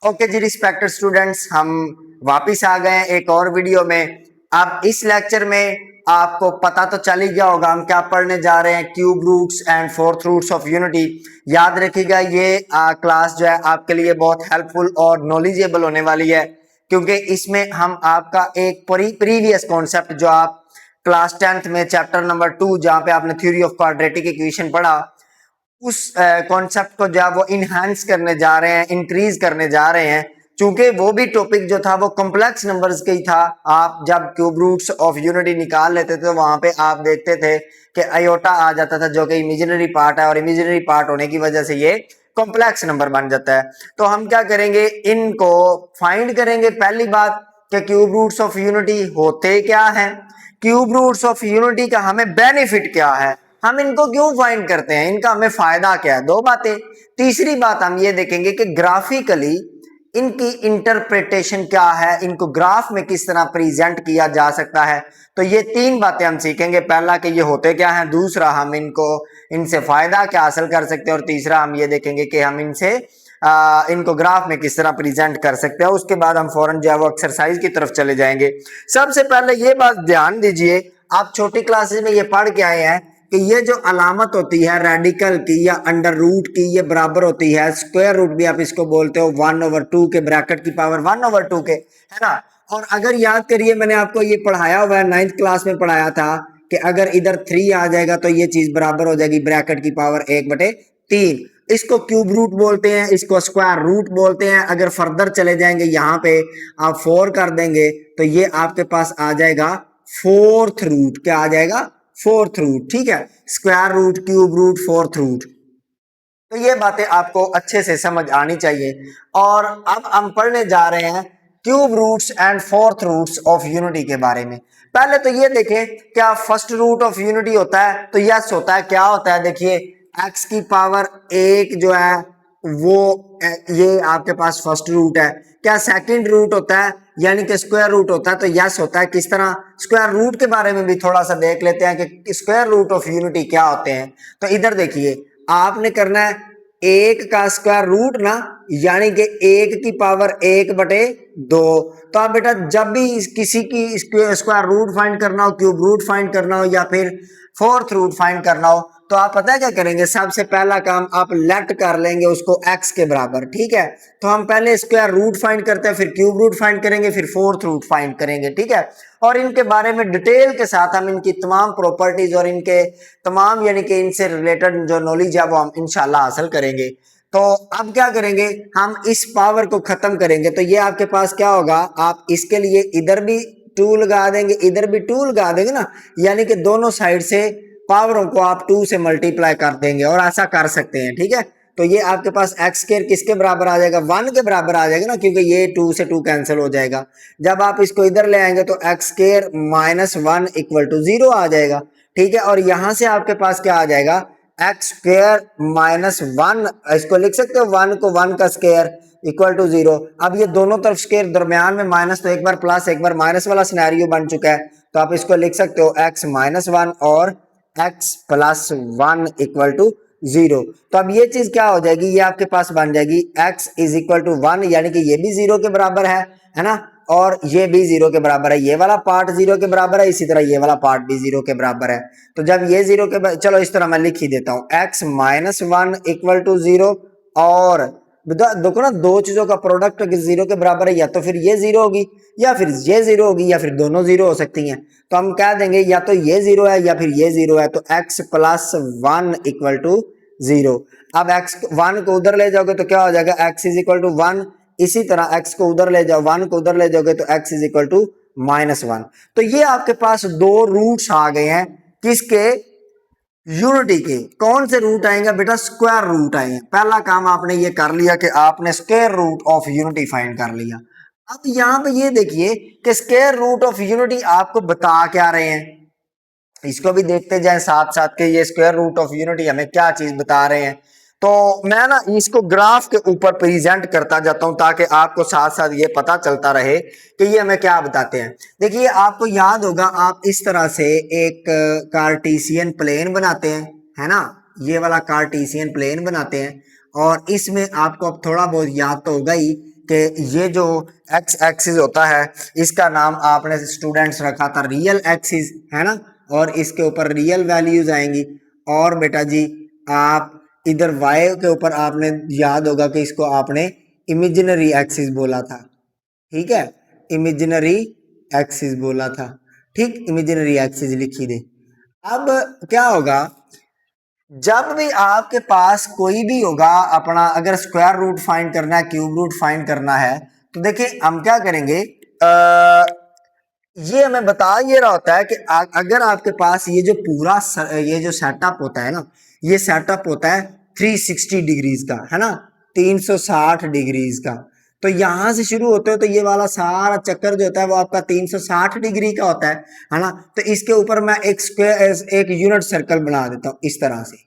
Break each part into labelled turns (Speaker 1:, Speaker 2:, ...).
Speaker 1: Okay जी respected students, हम वापिस आ गए हैं एक और वीडियो में। अब इस लेक्चर में आपको पता तो चल ही गया होगा हम क्या पढ़ने जा रहे हैं, cube roots and fourth roots of unity. याद रखिएगा ये क्लास जो है आपके लिए बहुत हेल्पफुल और नॉलेजेबल होने वाली है, क्योंकि इसमें हम आपका एक प्रीवियस कॉन्सेप्ट जो आप क्लास 10th में चैप्टर नंबर 2 जहाँ पे आपने थ्योरी ऑफ क्वाड्रेटिक इक्वेशन पढ़ा, उस कॉन्सेप्ट को जो है वो इनहांस करने जा रहे हैं, इंक्रीज करने जा रहे हैं। चूंकि वो भी टॉपिक जो था वो कॉम्प्लेक्स नंबर्स का ही था। आप जब क्यूब रूट्स ऑफ यूनिटी निकाल लेते थे तो वहां पे आप देखते थे कि आयोटा आ जाता था जो कि इमेजिनरी पार्ट है, और इमेजिनरी पार्ट होने की वजह से ये कॉम्प्लेक्स नंबर बन जाता है। तो हम क्या करेंगे, इनको फाइंड करेंगे। पहली बात कि क्यूब रूट्स ऑफ यूनिटी होते क्या है, क्यूब रूट्स ऑफ यूनिटी का हमें बेनिफिट क्या है, हम इनको क्यों फाइंड करते हैं, इनका हमें फायदा क्या है। दो बातें। तीसरी बात हम ये देखेंगे कि ग्राफिकली इनकी इंटरप्रिटेशन क्या है, इनको ग्राफ में किस तरह प्रेजेंट किया जा सकता है। तो ये तीन बातें हम सीखेंगे। पहला कि ये होते क्या हैं, दूसरा हम इनसे फायदा क्या हासिल कर सकते हैं, और तीसरा हम ये देखेंगे कि हम इनको ग्राफ में किस तरह प्रेजेंट कर सकते हैं। उसके बाद हम फौरन जो है वो एक्सरसाइज की तरफ चले जाएंगे। सबसे पहले ये बात ध्यान दीजिए, आप छोटी क्लासेस में ये पढ़ के आए हैं कि ये जो अलामत होती है रेडिकल की या अंडर रूट की, ये बराबर होती है स्क्वायर रूट भी आप इसको बोलते हो 1/2 के, ब्रैकेट की पावर 1/2 के, है ना। और अगर याद करिए मैंने आपको ये पढ़ाया हुआ है, 9th क्लास में पढ़ाया था कि अगर इधर 3 आ जाएगा तो ये चीज बराबर हो जाएगी ब्रैकेट की पावर 1/3। इसको क्यूब रूट बोलते हैं, इसको स्क्वायर रूट बोलते हैं। अगर फर्दर चले जाएंगे यहाँ पे आप 4 कर देंगे तो ये आपके पास आ जाएगा फोर्थ रूट। क्या आ जाएगा? Fourth root. ठीक है, square root, cube root, fourth root. तो ये बातें आपको अच्छे से समझ आनी चाहिए। और अब हम पढ़ने जा रहे हैं cube roots and fourth roots of unity के बारे में। पहले तो ये देखें, क्या फर्स्ट रूट ऑफ यूनिटी होता है? तो यस होता है। क्या होता है? देखिए, एक्स की पावर 1 जो है वो ये आपके पास फर्स्ट रूट है। क्या सेकंड रूट होता है यानी कि स्क्वायर रूट होता है? तो यस होता है। किस तरह? स्क्वायर रूट के बारे में भी थोड़ा सा देख लेते हैं कि स्क्वायर रूट ऑफ यूनिटी क्या होते हैं। तो इधर देखिए, आपने करना है 1 का स्क्वायर रूट ना, यानी कि 1 की पावर 1/2। तो आप बेटा जब भी किसी की स्क्वायर रूट फाइंड करना हो, क्यूब रूट फाइंड करना हो या फिर फोर्थ रूट फाइंड करना हो, तो आप पता है क्या करेंगे? सबसे पहला काम आप लेट कर लेंगे उसको x के बराबर। ठीक है, तो हम पहले स्क्वायर रूट फाइंड करते हैं, फिर क्यूब रूट फाइंड करेंगे, फिर फोर्थ रूट फाइंड करेंगे। ठीक है, और इनके बारे में डिटेल के साथ हम इनकी तमाम प्रॉपर्टीज और इनके तमाम यानी कि इनसे रिलेटेड जो नॉलेज है वो हम इंशाल्लाह हासिल करेंगे। तो अब क्या करेंगे, हम इस पावर को खत्म करेंगे। तो ये आपके पास क्या होगा, आप इसके लिए इधर भी 2 लगा देंगे, इधर भी 2 लगा देंगे ना, यानी कि दोनों साइड से पावरों को आप 2 से मल्टीप्लाई कर देंगे, और ऐसा कर सकते हैं। ठीक है, तो ये आपके पास एक्स स्क्वायर किसके बराबर आ जाएगा? 1 के बराबर आ जाएगा ना, क्योंकि ये 2 से 2 कैंसिल हो जाएगा। जब आप इसको इधर ले आएंगे तो एक्स स्क्वायर -1 = 0 आ जाएगा। ठीक है, और यहां से आपके पास क्या आ जाएगा? एक्स स्क्वायर -1, इसको लिख सकते हो 1 को 1 का स्क्वायर = 0। अब ये दोनों तरफ स्क्वायर, दरमियान में माइनस, तो एक बार प्लस एक बार माइनस वाला सिनेरियो बन चुका है। तो आप इसको लिख सकते हो x -1 और x + 1 = 0। तो अब ये चीज क्या हो जाएगी, ये आपके पास बन जाएगी x = 1, यानी कि ये भी 0 के बराबर है ना, और ये भी 0 के बराबर है। ये वाला पार्ट 0 के बराबर है, इसी तरह ये वाला पार्ट भी 0 के बराबर है। तो जब ये 0 के चलो इस तरह मैं लिख ही देता हूं, x -1 = 0। और देखो ना, दो चीजों का प्रोडक्ट 0 के बराबर है, या तो फिर ये 0 होगी या फिर ये 0 होगी, या फिर दोनों 0 हो सकती हैं। तो हम कह देंगे या तो ये 0 है या फिर ये 0 है। तो x + 1 = 0। अब x 1 को उधर ले जाओगे तो क्या हो जाएगा? x = 1। इसी तरह x को उधर ले जाओ, 1 को उधर ले जाओगे तो x = -1। तो ये आपके पास दो रूट्स आ गए हैं किसके? यूनिटी के। कौन से रूट आएंगे बेटा? स्क्वायर रूट आएंगे। पहला काम आपने ये कर लिया कि आपने square root of unity find कर लिया। अब यहां पे ये देखिए कि स्क्वायर रूट ऑफ यूनिटी आपको बता क्या रहे हैं, इसको भी देखते जाएं साथ साथ के ये स्क्वायर रूट ऑफ यूनिटी हमें क्या चीज बता रहे हैं। तो मैं ना इसको ग्राफ के ऊपर प्रेजेंट करता जाता हूं ताकि आपको साथ साथ ये पता चलता रहे कि ये हमें क्या बताते हैं। देखिए, आपको याद होगा, आप इस तरह से एक कार्टेशियन प्लेन बनाते हैं, है ना, ये वाला कार्टेशियन प्लेन बनाते हैं। और इसमें आपको अब थोड़ा बहुत याद तो होगा ही कि ये जो एक्स एक्सिस होता है इसका नाम आपने स्टूडेंट्स रखा था रियल एक्सिस, है ना, और इसके ऊपर रियल वैल्यूज आएंगी। और बेटा जी आप इधर वाई के ऊपर आपने याद होगा कि इसको आपने इमेजिनरी एक्सिस बोला था, ठीक है, इमेजिनरी एक्सिस बोला था, ठीक, इमेजिनरी एक्सिस लिखी दे। अब क्या होगा, जब भी आपके पास कोई भी होगा अपना, अगर स्क्वायर रूट फाइंड करना है, क्यूब रूट फाइंड करना है, तो देखिए हम क्या करेंगे, ये हमें बता ये रहा होता है कि अगर आपके पास ये जो पूरा ये जो सेटअप होता है ना, ये सेटअप होता है 360 डिग्रीज का, है ना, 360 डिग्रीज का। तो यहां से शुरू होते हो तो ये वाला सारा चक्कर जो होता है वो आपका 360 डिग्री का होता है ना। तो इसके ऊपर मैं एक स्क्वायर, एक यूनिट सर्कल बना देता हूं इस तरह से।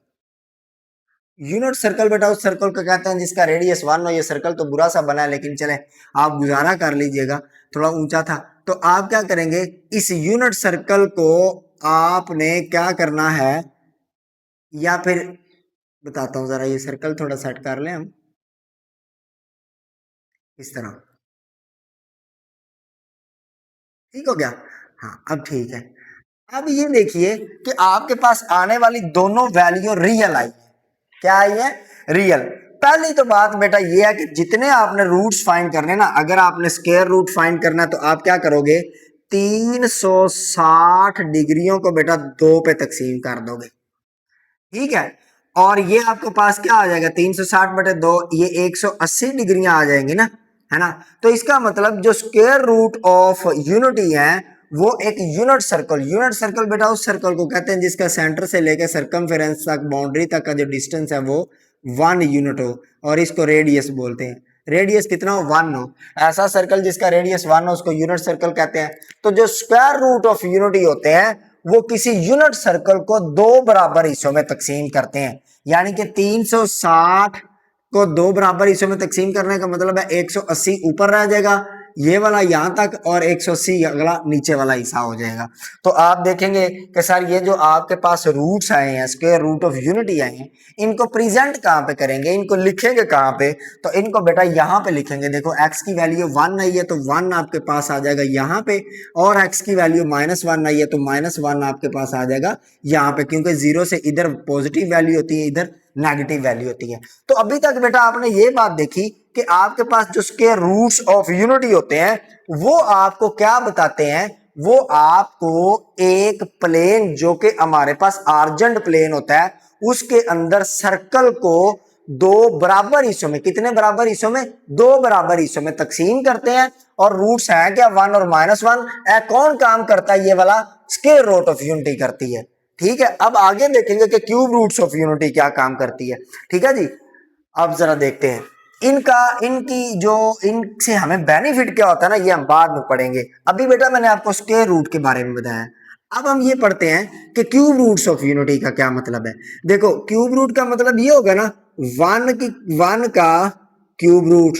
Speaker 1: यूनिट सर्कल बेटा उस सर्कल को कहते हैं जिसका रेडियस 1 हो। ये सर्कल तो बुरा सा बना है लेकिन चले आप गुजारा कर लीजिएगा, थोड़ा ऊंचा था। तो आप क्या करेंगे, इस यूनिट सर्कल को आपने क्या करना है, या फिर बताता हूं जरा, ये सर्कल थोड़ा सेट कर लें हम इस तरह, ठीक हो गया। हाँ अब ठीक है। अब ये देखिए कि आपके पास आने वाली दोनों वैल्यू रियल आई है। क्या आई है, रियल। पहली तो बात बेटा ये है कि जितने आपने रूट्स फाइंड करने ना, अगर आपने स्क्वायर रूट फाइंड करना है तो आप क्या करोगे, 360 डिग्रियों को बेटा 2 पे तकसीम कर दोगे, ठीक है। और ये आपके पास क्या आ जाएगा, 360/2, ये 180 डिग्रियां आ जाएंगी ना, है ना। तो इसका मतलब जो स्क्वायर रूट ऑफ यूनिटी है वो एक यूनिट सर्कल, यूनिट सर्कल बेटा उस सर्कल को कहते हैं जिसका सेंटर से लेकर सरकमफेरेंस तक, बाउंड्री तक का जो डिस्टेंस है वो 1 यूनिट हो, और इसको रेडियस बोलते हैं। रेडियस कितना हो, 1 हो। ऐसा सर्कल जिसका रेडियस 1 हो उसको यूनिट सर्कल कहते हैं। तो जो स्क्वायर रूट ऑफ यूनिटी होते हैं वो किसी यूनिट सर्कल को 2 बराबर हिस्सों में तकसीम करते हैं। यानी कि 360 को 2 बराबर हिस्सों में तकसीम करने का मतलब है 180 ऊपर रह जाएगा ये वाला यहां तक, और 180 अगला नीचे वाला हिस्सा हो जाएगा। तो आप देखेंगे कि सर ये जो आपके पास रूट्स आए हैं, स्क्वायर रूट ऑफ यूनिटी आए हैं, इनको प्रेजेंट कहां पे करेंगे, इनको लिखेंगे कहां पे, तो इनको बेटा यहां पे लिखेंगे। देखो x की वैल्यू 1 आई है तो 1 आपके पास आ जाएगा यहां पे, और x की वैल्यू -1 आई है तो -1 आपके पास आ जाएगा यहां पे, क्योंकि 0 से इधर पॉजिटिव वैल्यू होती है, इधर नेगेटिव वैल्यू होती है। तो अभी तक बेटा आपने ये बात देखी कि आपके पास जो स्क्वायर रूट्स ऑफ यूनिटी होते हैं वो आपको क्या बताते हैं, वो आपको एक प्लेन जो कि हमारे पास आर्जेंट प्लेन होता है उसके अंदर सर्कल को 2 बराबर हिस्सों में, कितने बराबर हिस्सों में, 2 बराबर हिस्सों में तकसीम करते हैं। और रूट्स हैं क्या, 1 और -1। कौन काम करता है, ये वाला स्क्वायर रूट ऑफ यूनिटी करती है, ठीक है। अब आगे देखेंगे कि क्यूब रूट्स ऑफ यूनिटी क्या काम करती है, ठीक है जी। अब जरा देखते हैं इनका, इनकी जो, इनसे हमें बेनिफिट क्या होता है ना, ये हम बाद में पढ़ेंगे। अभी बेटा मैंने आपको स्क्वायर रूट के बारे में बताया। अब हम ये पढ़ते हैं कि क्यूब रूट्स ऑफ यूनिटी का क्या मतलब है। देखो क्यूब रूट का मतलब ये होगा ना, 1 का क्यूब रूट।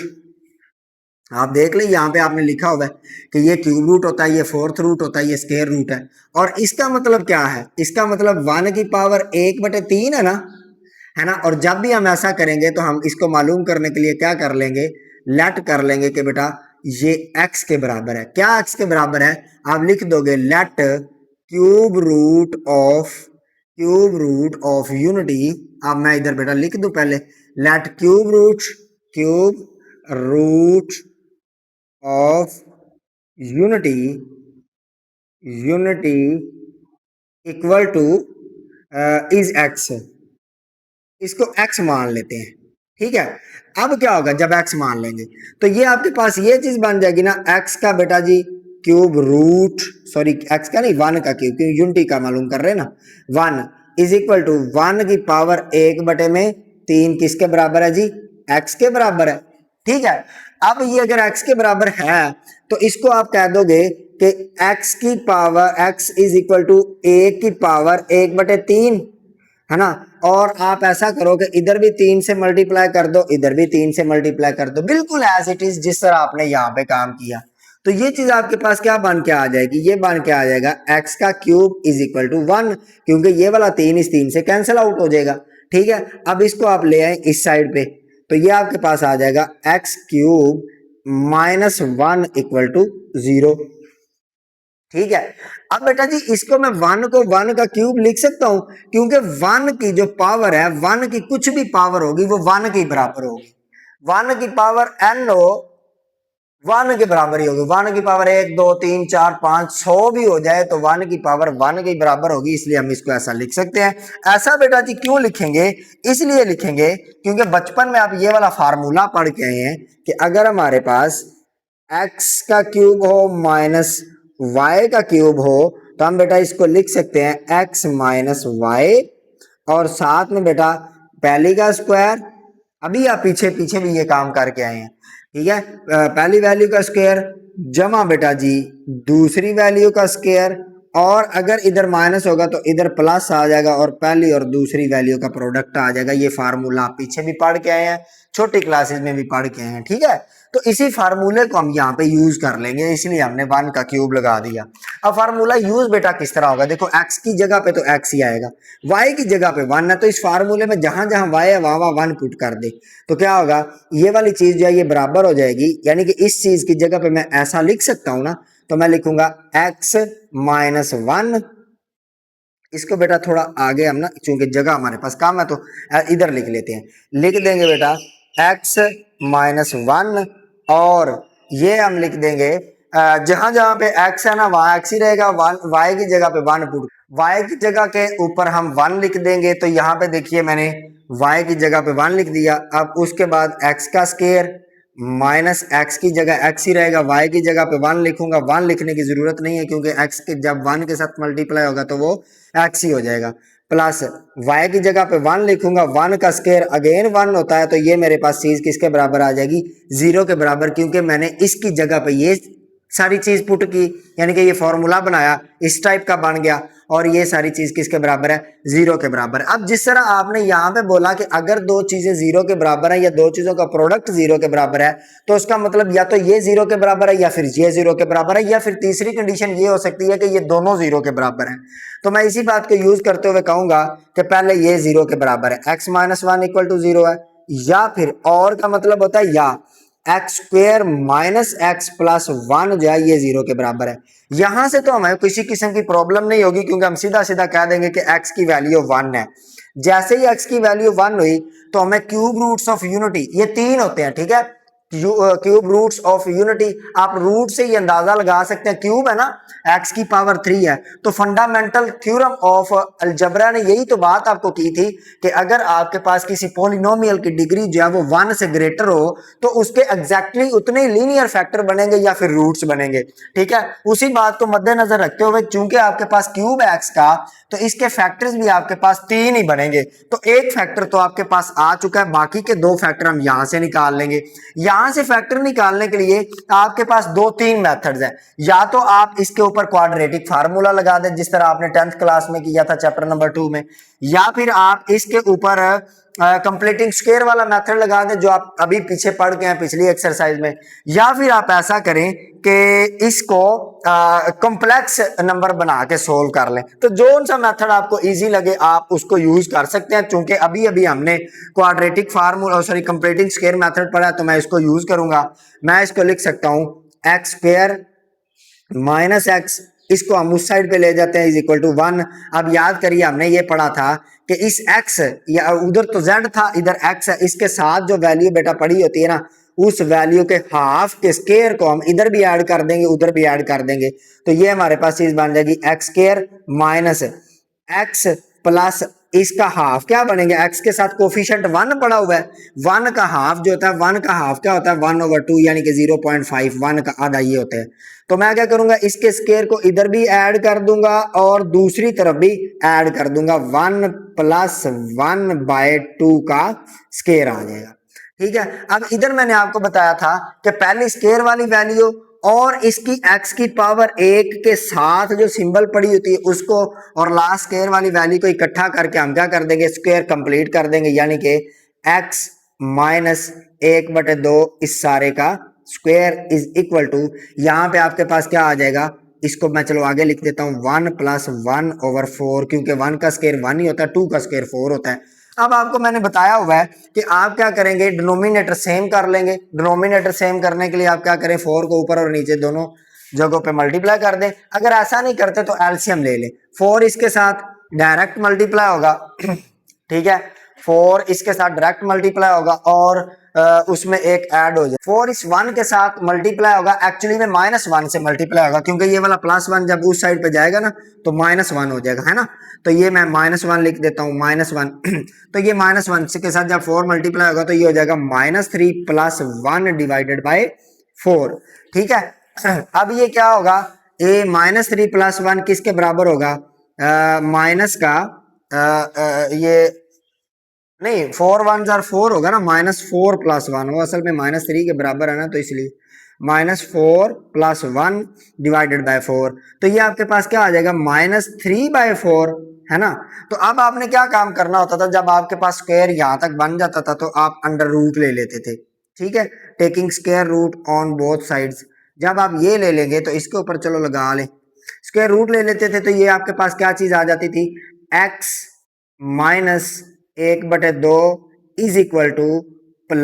Speaker 1: आप देख ले यहाँ पे आपने लिखा हुआ है कि ये क्यूब रूट होता है, ये फोर्थ रूट होता है, ये स्क्वायर रूट है। और इसका मतलब क्या है, इसका मतलब 1 की पावर 1/3 है ना। और जब भी हम ऐसा करेंगे तो हम इसको मालूम करने के लिए क्या कर लेंगे, लेट कर लेंगे कि बेटा ये x के बराबर है। क्या x के बराबर है, आप लिख दोगे let cube root of unity. अब मैं इधर बेटा लिख दूं पहले, let cube root of unity equal to is x। इसको x मान लेते हैं, ठीक है। अब क्या होगा जब x मान लेंगे तो ये आपके पास ये चीज बन जाएगी ना, x का बेटा जी क्यूब रूट, सॉरी x का नहीं 1 का क्यूब, क्योंकि यूनिटी का मालूम कर रहे हैं ना, 1 इज इक्वल टू 1 की पावर 1/3 किसके बराबर है जी, x के बराबर है, ठीक है। अब ये अगर x के बराबर है तो इसको आप कह दोगे कि x की power x is equal to 1 की पावर 1/3, है ना। और आप ऐसा करो कि इधर भी 3 से मल्टीप्लाई कर दो, इधर भी 3 से मल्टीप्लाई कर दो, बिल्कुल एज इट इज जिस तरह आपने यहाँ पे काम किया। तो ये चीज आपके पास क्या बन के आ जाएगी, ये बन के आ जाएगा x का क्यूब इज इक्वल टू 1, क्योंकि ये वाला 3 इस 3 से कैंसिल आउट हो जाएगा, ठीक है। अब इसको आप ले आए इस साइड पे तो ये आपके पास आ जाएगा x क्यूब -1 इक्वल टू 0। ठीक है, अब बेटा जी इसको मैं 1 को 1 का क्यूब लिख सकता हूं, क्योंकि 1 की जो पावर है, 1 की कुछ भी पावर होगी वो 1 के बराबर होगी। 1 की पावर n हो, 1 के बराबर ही होगी। 1 की पावर 1 2 3 4 5 100 भी हो जाए तो 1 की पावर 1 के बराबर होगी, इसलिए हम इसको ऐसा लिख सकते हैं। ऐसा बेटा जी क्यों लिखेंगे, इसलिए लिखेंगे क्योंकि बचपन में आप ये वाला फार्मूला पढ़ के आए हैं कि अगर हमारे पास x का क्यूब हो माइनस y का क्यूब हो तो हम बेटा इसको लिख सकते हैं x माइनस वाई, और साथ में बेटा पहली का स्क्वायर, अभी आप पीछे पीछे भी ये काम करके आए हैं, ठीक है। पहली वैल्यू का स्क्वायर जमा बेटा जी दूसरी वैल्यू का स्क्वायर, और अगर इधर माइनस होगा तो इधर प्लस आ जाएगा और पहली और दूसरी वैल्यू का प्रोडक्ट आ जाएगा। ये फार्मूला आप पीछे भी पढ़ के आए हैं, छोटी क्लासेस में भी पढ़ के आए हैं, ठीक है। तो इसी फार्मूले को हम यहाँ पे यूज कर लेंगे, इसलिए हमने 1 का क्यूब लगा दिया। अब फार्मूला यूज बेटा किस तरह होगा, देखो x की जगह पे तो x ही आएगा, y की जगह पे 1 है, तो इस फार्मूले में जहां जहां y है वहां 1 पुट कर दे, तो क्या होगा, ये वाली चीज जो है ये बराबर हो जाएगी, यानी कि इस चीज की जगह पे मैं ऐसा लिख सकता हूं ना, तो मैं लिखूंगा x माइनस 1। इसको बेटा थोड़ा आगे हम ना, चूंकि जगह हमारे पास कम है तो इधर लिख लेते हैं, लिख देंगे बेटा x माइनस 1, और ये हम लिख देंगे जहां जहां पे x है ना वहां x ही रहेगा, y की जगह पे 1 पुट, y की जगह के ऊपर हम 1 लिख देंगे, तो यहाँ पे देखिए मैंने y की जगह पे 1 लिख दिया। अब उसके बाद x का स्क्वायर माइनस x की जगह x ही रहेगा, y की जगह पे 1 लिखूंगा, 1 लिखने की जरूरत नहीं है क्योंकि x के जब 1 के साथ मल्टीप्लाई होगा तो वो x ही हो जाएगा, प्लस y की जगह पे 1 लिखूंगा, 1 का स्क्वायर अगेन 1 होता है, तो ये मेरे पास चीज किसके बराबर आ जाएगी, 0 के बराबर, क्योंकि मैंने इसकी जगह पे ये सारी चीज पुट की, यानी कि ये फॉर्मूला बनाया इस टाइप का बन गया, और ये सारी चीज किसके बराबर है, 0 के बराबर। अब जिस तरह आपने यहाँ पे बोला कि अगर दो चीजें 0 के बराबर है या दो चीजों का प्रोडक्ट 0 के बराबर है, तो उसका मतलब या तो ये 0 के बराबर है या फिर ये 0 के बराबर है, या फिर तीसरी कंडीशन ये हो सकती है कि ये दोनों 0 के बराबर है। तो मैं इसी बात को यूज करते हुए कहूंगा कि पहले ये 0 के बराबर है, x माइनस 1 इक्वल टू 0 है, या फिर और का मतलब होता है या x square minus x plus 1 जो है ये 0 के बराबर है। यहां से तो हमें किसी किस्म की प्रॉब्लम नहीं होगी, क्योंकि हम सीधा सीधा कह देंगे कि x की वैल्यू 1 है। जैसे ही x की वैल्यू 1 हुई तो हमें क्यूब रूट्स ऑफ यूनिटी, ये 3 होते हैं, ठीक है, क्यूब रूट्स ऑफ यूनिटी, आप रूट से ही अंदाजा लगा सकते हैं, क्यूब है ना, x की पावर 3 है, तो फंडामेंटल थ्योरम ऑफ अलजबरा ने यही तो बात आपको की थी कि अगर आपके पास किसी पॉलिनोमियल की डिग्री जो है वो 1 से ग्रेटर हो तो उसके एग्जैक्टली उतने लीनियर फैक्टर बनेंगे या फिर रूट्स बनेंगे, ठीक है। उसी बात को मद्देनजर रखते हुए चूंकि आपके पास क्यूब है x का, तो इसके फैक्टर्स भी आपके पास 3 ही बनेंगे, तो एक फैक्टर तो आपके पास आ चुका है, बाकी के 2 फैक्टर हम यहां से निकाल लेंगे। यहां से फैक्टर निकालने के लिए आपके पास 2-3 मेथड्स हैं, या तो आप इसके ऊपर क्वाड्रेटिक फार्मूला लगा दें जिस तरह आपने 10th क्लास में किया था चैप्टर नंबर 2 में, या फिर आप इसके ऊपर कंप्लीटिंग स्क्वायर वाला मेथड लगा दें जो आप अभी पीछे पढ़ के हैं पिछली एक्सरसाइज में, या फिर आप ऐसा करें कि इसको कॉम्प्लेक्स नंबर बना के सोल्व कर लें। तो जो सा मेथड आपको इजी लगे आप उसको यूज कर सकते हैं। चूंकि अभी अभी हमने quadratic formula sorry completing square method पढ़ा तो मैं इसको यूज करूंगा। मैं इसको लिख सकता हूं एक्स स्क्वायर माइनस एक्स, इसको हम उस साइड पे ले जाते हैं इज इक्वल टू 1। अब याद करिए हमने ये पढ़ा था कि इस x या उधर तो z था इधर x है, इसके साथ जो वैल्यू बेटा पड़ी होती है ना उस वैल्यू के हाफ के स्क्वायर को हम इधर भी ऐड कर देंगे उधर भी ऐड कर देंगे, तो ये हमारे पास चीज बन जाएगी x square minus x plus इसका हाफ क्या बनेंगे, x के साथ कोफिशिएंट 1 पड़ा हुआ है, 1 का हाफ जो होता है 1 का हाफ क्या होता है 1/2 यानी कि 0.5, 1 का आधा ये होता है। तो मैं क्या करूंगा इसके स्क्वायर को इधर भी ऐड कर दूंगा और दूसरी तरफ भी ऐड कर दूंगा, 1 + 1/2 का स्क्वायर आ जाएगा, ठीक है। अब इधर मैंने आपको बताया था कि पहली स्क्वायर वाली वैल्यू और इसकी x की पावर 1 के साथ जो सिंबल पड़ी होती है उसको और लास्ट स्क्वायर वाली वैल्यू को इकट्ठा करके हम क्या कर देंगे स्क्वायर कंप्लीट कर देंगे, यानी कि x माइनस 1/2 इस सारे का स्क्वायर इज इक्वल टू, यहां पे आपके पास क्या आ जाएगा, इसको मैं चलो आगे लिख देता हूं 1 + 1/4, क्योंकि 1 का स्क्वायर 1 ही होता है, 2 का स्क्वायर 4 होता है। अब आपको मैंने बताया हुआ है कि आप क्या करेंगे, डिनोमिनेटर सेम कर लेंगे। डिनोमिनेटर सेम करने के लिए आप क्या करें, 4 को ऊपर और नीचे दोनों जगहों पे मल्टीप्लाई कर दें। अगर ऐसा नहीं करते तो एलसीएम ले लें। 4 इसके साथ डायरेक्ट मल्टीप्लाई होगा ठीक है, 4 इसके साथ डायरेक्ट मल्टीप्लाई होगा और उसमें एक ऐड हो जाए। 4 इस 1 के साथ मल्टीप्लाई होगा, एक्चुअली में -1 से मल्टीप्लाई होगा क्योंकि ये वाला +1 जब उस साइड पे जाएगा ना तो -1 हो जाएगा, है ना। तो ये मैं -1 लिख देता हूँ, -1 तो ये -1 के साथ जब 4 मल्टीप्लाई होगा तो ये हो जाएगा -3 + 1 डिवाइडेड बाय 4। ठीक है, अब ये क्या होगा, ये -3 + 1 किसके बराबर होगा, माइनस का ये नहीं, 4 1 जार 4 होगा ना, -4 + 1, वो असल में -3 के बराबर है ना, तो इसलिए -4 + 1 डिवाइडेड बाय 4। तो ये आपके पास क्या आ जाएगा, -3/4, है ना। तो अब आपने क्या काम करना होता था, जब आपके पास स्क्वायर यहां तक बन जाता था तो आप अंडर रूट ले लेते थे। ठीक है, taking square root on both sides. जब आप ये ले लेंगे तो इसके ऊपर चलो लगा लें, स्क्वायर रूट ले लेते थे तो ये आपके पास क्या चीज आ जाती थी, x - 1/2 इज इक्वल टू +।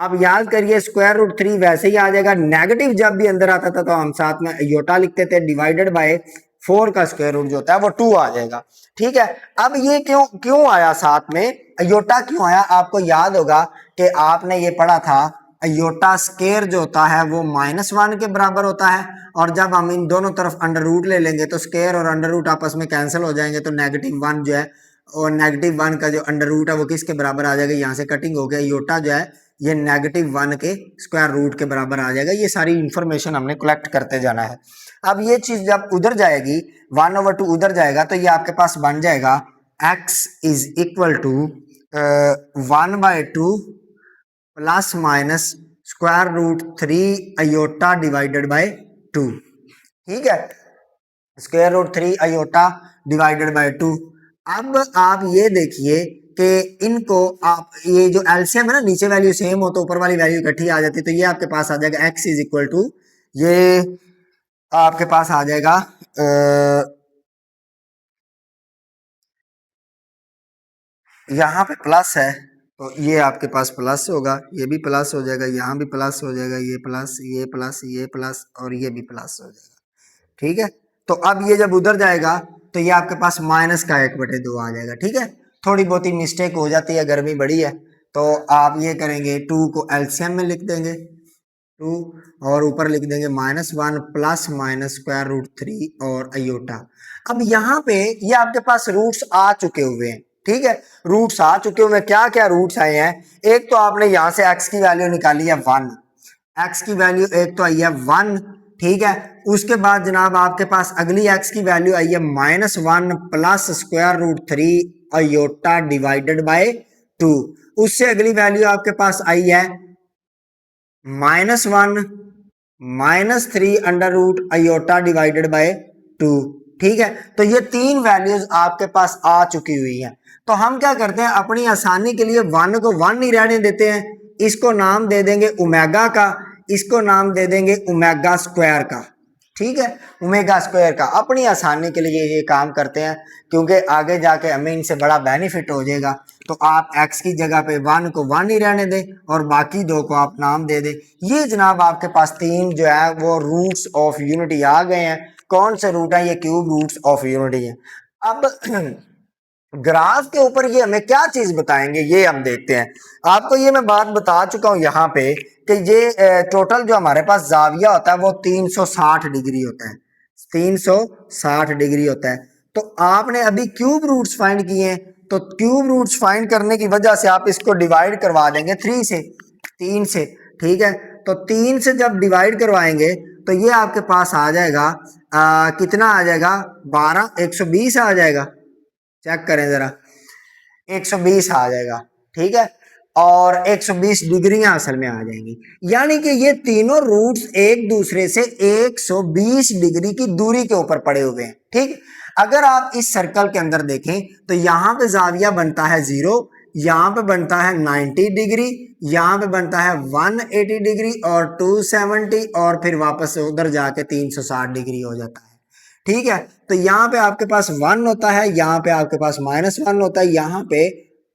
Speaker 1: अब याद करिए √3 वैसे ही आ जाएगा, नेगेटिव जब भी अंदर आता था तो हम साथ में योटा लिखते थे, डिवाइडेड बाय 4 का स्क्वायर रूट जो होता है वो 2 आ जाएगा। ठीक है, अब ये क्यों आया साथ में, योटा क्यों आया, आपको याद होगा कि आपने ये पढ़ा था, योटा स्क्वायर जो होता है वो -1 के बराबर होता है, और जब हम इन दोनों तरफ अंडर रूट ले लेंगे तो स्क्वायर और अंडर रूट आपस में कैंसिल हो जाएंगे, तो -1 जो है और -1 का जो अंडर रूट है वो किसके बराबर आ जाएगा, यहाँ से कटिंग हो गया, योटा जो है ये -1 के स्क्वायर रूट के बराबर आ जाएगा। ये सारी इंफॉर्मेशन हमने कलेक्ट करते जाना है। अब ये चीज जब उधर जाएगी, 1/2 उधर जाएगा तो ये आपके पास बन जाएगा x is equal to 1/2 ±√3 iota divided by 2। ठीक है, √3 अयोटा डिवाइडेड बाय 2। अब आप ये देखिए कि इनको आप ये जो एलसीएम है ना, नीचे वैल्यू सेम हो तो ऊपर वाली वैल्यू इकट्ठी आ जाती है, तो ये आपके पास आ जाएगा x इज इक्वल टू, ये आपके पास आ जाएगा यहाँ पे प्लस है तो ये आपके पास प्लस होगा, ये भी प्लस हो जाएगा, यहाँ भी प्लस हो जाएगा, ये प्लस, ये प्लस, ये प्लस और ये भी प्लस हो जाएगा। ठीक है, तो अब ये जब उधर जाएगा तो ये आपके पास -1/2 आ जाएगा। ठीक है, थोड़ी बहुत ही मिस्टेक हो जाती है, गर्मी बड़ी है, तो आप ये करेंगे 2 को एलसीएम में लिख देंगे 2 और ऊपर लिख देंगे -1 ± √3 और अयोटा। अब यहाँ पे ये आपके पास रूट्स आ चुके हुए हैं। ठीक है, रूट्स आ चुके हुए, क्या क्या रूट्स आए हैं, एक तो आपने यहाँ से x की वैल्यू निकाली है 1, x की वैल्यू एक तो आई है 1। ठीक है, उसके बाद जनाब आपके पास अगली x की वैल्यू आई है -1 + √3 अयोटा डिवाइडेड बाय 2। उससे अगली वैल्यू आपके पास आई है -1 -3 under root iota divided by 2। ठीक है, तो ये 3 वैल्यूज आपके पास आ चुकी हुई है। तो हम क्या करते हैं, अपनी आसानी के लिए 1 को 1 ही रहने देते हैं, इसको नाम दे देंगे ओमेगा का, इसको नाम दे देंगे ओमेगा स्क्वायर का। ठीक है, ओमेगा स्क्वायर का, अपनी आसानी के लिए ये काम करते हैं क्योंकि आगे जाके हमें इनसे बड़ा बेनिफिट हो जाएगा। तो आप x की जगह पे 1 को 1 ही रहने दें और बाकी 2 को आप नाम दे दें। ये जनाब आपके पास 3 जो है वो रूट्स ऑफ यूनिटी आ गए हैं। कौन से रूट है, ये क्यूब रूट्स ऑफ यूनिटी है। अब ग्राफ के ऊपर ये हमें क्या चीज बताएंगे, ये हम देखते हैं। आपको ये मैं बात बता चुका हूं यहाँ पे कि ये टोटल जो हमारे पास जाविया होता है वो 360 डिग्री होता है, 360 डिग्री होता है। तो आपने अभी क्यूब रूट्स फाइंड किए हैं, तो क्यूब रूट्स फाइंड करने की वजह से आप इसको डिवाइड करवा देंगे 3 से। ठीक है, तो 3 से जब डिवाइड करवाएंगे तो ये आपके पास आ जाएगा कितना आ जाएगा, 12, 120 आ जाएगा। चेक करें जरा, 120 आ जाएगा। ठीक है, और 120 डिग्रियां असल में आ जाएंगी, यानी कि ये तीनों रूट्स एक दूसरे से 120 डिग्री की दूरी के ऊपर पड़े हुए हैं। ठीक, अगर आप इस सर्कल के अंदर देखें तो यहाँ पे जाविया बनता है 0, यहाँ पे बनता है 90 डिग्री, यहाँ पे बनता है 180 डिग्री और 270 और फिर वापस उधर जाके 360 डिग्री हो जाता है। ठीक है। तो यहाँ पे आपके पास 1 होता है, यहाँ पे आपके पास -1 होता है, यहाँ पे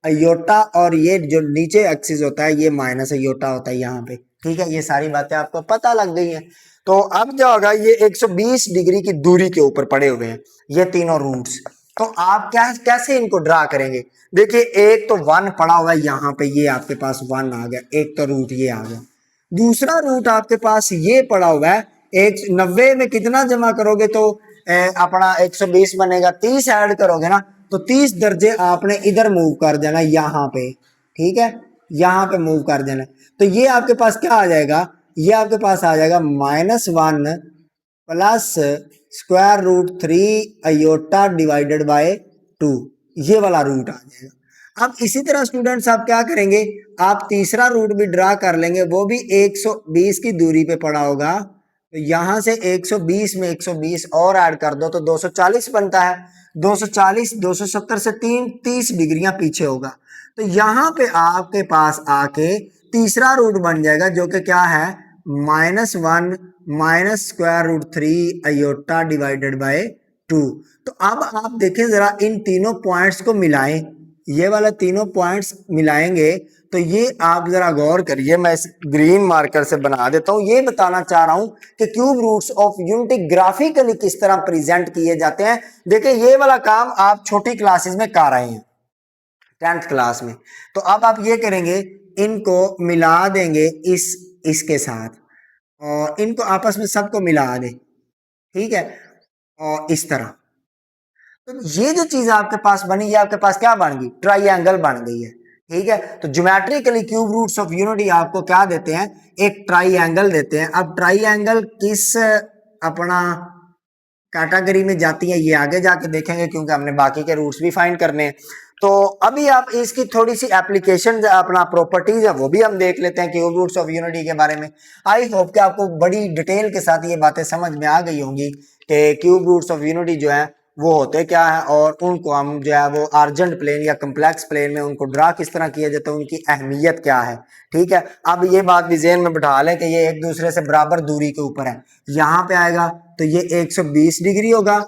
Speaker 1: अयोटा और ये जो नीचे एक्सिस होता है ये माइनस अयोटा होता है यहाँ पे। ठीक है, ये सारी बातें आपको पता लग गई हैं। तो अब क्या होगा, ये 120 डिग्री की दूरी के ऊपर पड़े हुए हैं ये तीनों रूट्स। तो आप क्या कैसे इनको ड्रा करेंगे? देखिए, एक तो 1 पड़ा हुआ है यहाँ पे, ये आपके पास 1 आ गया, एक तो रूट ये आ गया। दूसरा रूट आपके पास ये पड़ा हुआ है, 90 में कितना जमा करोगे तो अपना 120 बनेगा, 30 ऐड करोगे ना तो 30 दर्जे आपने इधर मूव कर देना यहाँ पे। ठीक है, यहाँ पे मूव कर देना। तो ये आपके पास क्या आ जाएगा, ये आपके पास आ जाएगा -1 plus square root 3 iota divided by 2, ये वाला रूट आ जाएगा। अब इसी तरह स्टूडेंट्स आप क्या करेंगे, आप तीसरा रूट भी ड्रा कर लेंगे, वो भी 120 की दूरी पे पड़ा होगा। तो यहां से 120 में 120 और ऐड कर दो तो 240 बनता है। 240 270 से 30 डिग्रियां पीछे होगा। तो यहाँ पे आपके पास आके तीसरा रूट बन जाएगा जो कि क्या है, -1 minus square root 3 iota divided by 2। तो अब आप देखें जरा, इन तीनों पॉइंट्स को मिलाएं, ये वाला तीनों पॉइंट्स मिलाएंगे तो ये आप जरा गौर करिए, मैं इस ग्रीन मार्कर से बना देता हूं। ये बताना चाह रहा हूं कि cube roots of unity graphically किस तरह प्रेजेंट किए जाते हैं। देखिए, ये वाला काम आप छोटी क्लासेस में कर रहे हैं 10th क्लास में। तो अब आप ये करेंगे, इनको मिला देंगे इसके साथ, और इनको आपस में सबको मिला दें। ठीक है, और इस तरह तो ये जो चीज आपके पास बनी, ये आपके पास क्या बन गई, ट्राइंगल बन गई है। ठीक है, तो geometrically cube roots of unity आपको क्या देते हैं, एक ट्राइंगल देते हैं। अब ट्राइंगल किस अपना कैटेगरी में जाती है ये आगे जाके देखेंगे, क्योंकि हमने बाकी के रूट्स भी फाइंड करने हैं। तो अभी आप इसकी थोड़ी सी एप्लीकेशन अपना प्रॉपर्टीज है वो भी हम देख लेते हैं क्यूब रूट्स ऑफ यूनिटी के बारे में। आई होप कि आपको बड़ी डिटेल के साथ ये बातें समझ में आ गई होंगी कि क्यूब रूट्स ऑफ यूनिटी जो है वो होते क्या है, और उनको हम जो है वो अर्जेंट प्लेन या कम्प्लेक्स प्लेन में उनको ड्रा किस तरह किया जाता है, उनकी अहमियत क्या है। ठीक है, अब ये बात भी ज़हन में बिठा लें कि ये एक दूसरे से बराबर दूरी के ऊपर है। यहाँ पे आएगा तो ये 120 डिग्री होगा।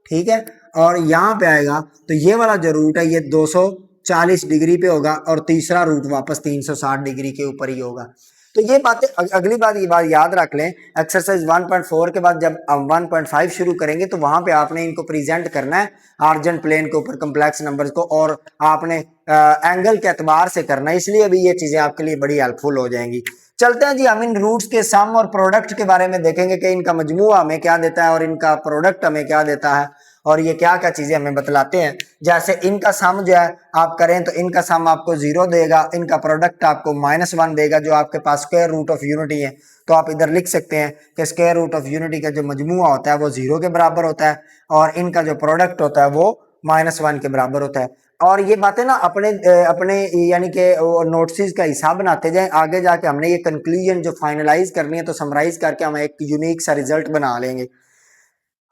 Speaker 1: ठीक है, और यहाँ पे आएगा तो ये वाला जो रूट है ये 240 डिग्री पे होगा, और तीसरा रूट वापस 360 डिग्री के ऊपर ही होगा। तो ये बातें अगली बात ये बात याद रख लें, एक्सरसाइज 1.4 के बाद जब हम 1.5 शुरू करेंगे तो वहां पे आपने इनको प्रेजेंट करना है अर्जेंट प्लेन के ऊपर कम्प्लेक्स नंबर्स को, और आपने एंगल के एतबार से करना है, इसलिए अभी ये चीजें आपके लिए बड़ी हेल्पफुल हो जाएंगी। चलते हैं जी, हम इन रूट्स के सम और प्रोडक्ट के बारे में देखेंगे कि इनका मजमूआ हमें क्या देता है और इनका प्रोडक्ट हमें क्या देता है, और ये क्या क्या चीजें हमें बतलाते हैं। जैसे इनका सम जो है आप करें तो इनका सम आपको 0 देगा, इनका प्रोडक्ट आपको -1 देगा, जो आपके पास स्क्वायर रूट ऑफ यूनिटी है। तो आप इधर लिख सकते हैं कि स्क्वायर रूट ऑफ यूनिटी का जो मजमूआ होता है वो 0 के बराबर होता है, और इनका जो प्रोडक्ट होता है वो -1 के बराबर होता है। और ये बातें ना अपने अपने यानी कि नोट्स का हिसाब बनाते जाएं, आगे जाके हमने ये कंक्लूजन जो फाइनलाइज करनी है तो समराइज करके हम एक यूनिक सा रिजल्ट बना लेंगे।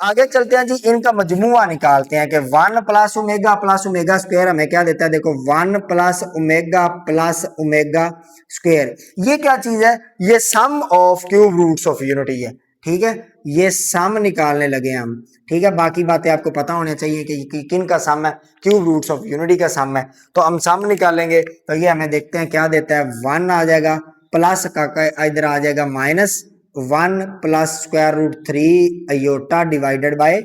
Speaker 1: आगे चलते हैं जी, इनका मजमुआ निकालते हैं कि 1 प्लस ओमेगा स्क्वायर हमें क्या देता है। देखो, 1 प्लस ओमेगा स्क्वायर ये क्या चीज है, ये sum of cube roots of unity है। ठीक है, ये सम निकालने लगे हम। ठीक है, बाकी बातें आपको पता होनी चाहिए कि किन का सम है, क्यूब रूट्स ऑफ यूनिटी का सम है। तो हम सम निकालेंगे तो ये हमें देखते हैं क्या देता है, 1 आ जाएगा, प्लस का इधर आ जाएगा -1 plus square root 3 iota divided by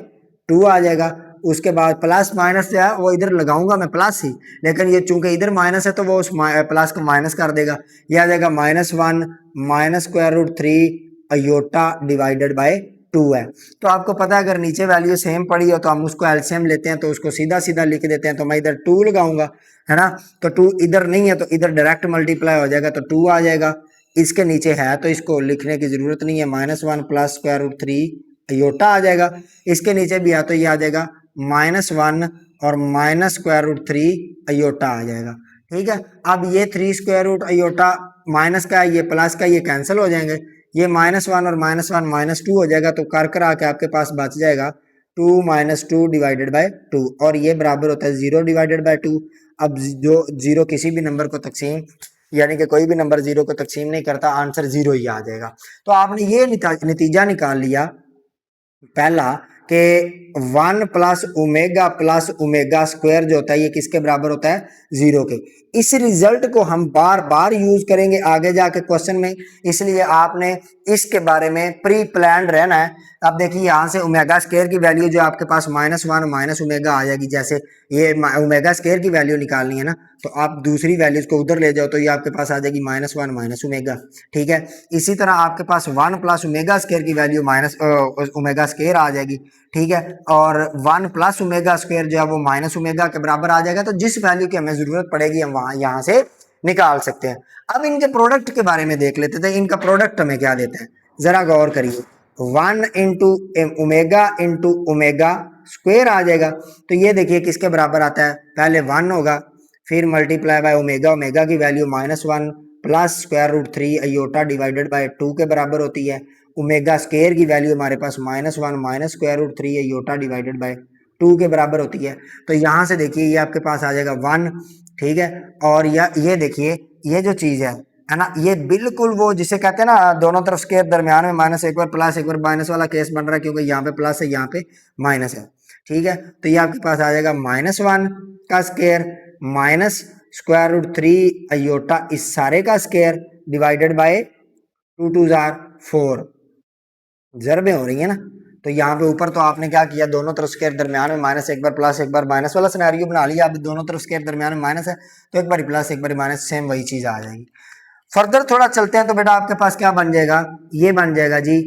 Speaker 1: 2 आ जाएगा। उसके बाद प्लस माइनस जो है वो इधर लगाऊंगा मैं प्लस ही, लेकिन ये चूंकि इधर माइनस है तो वो उस प्लस को माइनस कर देगा। ये आ जाएगा -1 minus square root 3 iota divided by 2 है। तो आपको पता है अगर नीचे वैल्यू सेम पड़ी हो तो हम उसको एलसीएम लेते हैं, तो उसको सीधा सीधा लिख देते हैं। तो मैं इधर 2 लगाऊंगा, है ना, तो 2 इधर नहीं है तो इधर डायरेक्ट मल्टीप्लाई हो जाएगा, तो 2 आ जाएगा। इसके नीचे है तो इसको लिखने की जरूरत नहीं है, -1 प्लस स्क्वायर रूट 3 अयोटा आ जाएगा। इसके नीचे भी है तो ये आ जाएगा -1 और माइनस स्क्वायर रूट 3 अयोटा आ जाएगा। ठीक है, अब ये 3 स्क्वायर रूट अयोटा माइनस का है, ये प्लस का, ये कैंसिल हो जाएंगे। ये -1 और -1 -2 हो जाएगा, तो कर कर आके आपके पास बच जाएगा 2 - 2 डिवाइडेड बाय 2, और ये बराबर होता है 0 डिवाइडेड बाय 2। अब जो 0 किसी भी नंबर को तकसीम यानी कि कोई भी नंबर 0 को तकसीम नहीं करता, आंसर 0 ही आ जाएगा। तो आपने ये नतीजा निकाल लिया पहला कि 1 प्लस ओमेगा स्क्वायर जो होता है ये किसके बराबर होता है, 0 के। इस रिजल्ट को हम बार बार यूज करेंगे आगे जाके क्वेश्चन में, इसलिए आपने इसके बारे में प्री प्लान रहना है। अब देखिए यहाँ से ओमेगा स्क्वायर की वैल्यू जो आपके पास -1 माइनस ओमेगा आ जाएगी। जैसे ये ओमेगा स्क्वायर की वैल्यू निकालनी है ना, तो आप दूसरी वैल्यूज को उधर ले जाओ तो ये आपके पास आ जाएगी -1 माइनस ओमेगा। ठीक है, इसी तरह आपके पास 1 प्लस ओमेगा स्क्वायर की वैल्यू माइनस ओमेगा स्क्वायर आ जाएगी। ठीक है, और 1 प्लस ओमेगा स्क्वायर जो है वो माइनस ओमेगा के बराबर आ जाएगा। तो जिस वैल्यू की हमें जरूरत पड़ेगी हम वहां यहाँ से निकाल सकते हैं। अब इनके प्रोडक्ट के बारे में देख लेते थे, इनका प्रोडक्ट हमें क्या देता है, जरा गौर करिए। 1 इंटू ओमेगा स्क्वायर आ जाएगा। तो ये देखिए किसके बराबर आता है, पहले 1 होगा, फिर मल्टीप्लाई बाय ओमेगा, ओमेगा की value -1 plus √3 iota divided by 2 के बराबर होती है। ओमेगा स्क्वायर की वैल्यू हमारे पास -1 माइनस √3 अयोटा डिवाइडेड बाय 2 के बराबर होती है। तो यहाँ से देखिए ये आपके पास आ जाएगा 1। ठीक है, और ये देखिए ये जो चीज है ना, ये बिल्कुल वो जिसे कहते हैं ना दोनों तरफ स्क्वायर दरमियान में माइनस एक बार प्लस एक बार माइनस वाला केस बन रहा है, क्योंकि यहाँ पे प्लस है यहाँ पे माइनस है। ठीक है, तो ये आपके पास आ जाएगा -1 का स्क्वायर माइनस √3 अयोटा इस सारे का स्क्वायर डिवाइडेड बाय 2 2 4 जरबे हो रही है ना। तो यहाँ पे ऊपर तो आपने क्या किया, दोनों तरफ स्क्वायर दरमियान में माइनस एक बार प्लस एक बार माइनस वाला सिनेरियो बना लिया। अब दोनों तरफ स्क्वायर दरमियान में माइनस है तो एक बार प्लस एक बार माइनस, सेम वही चीज आ जाएगी। फर्दर थोड़ा चलते हैं तो बेटा आपके पास क्या बन जाएगा, ये बन जाएगा जी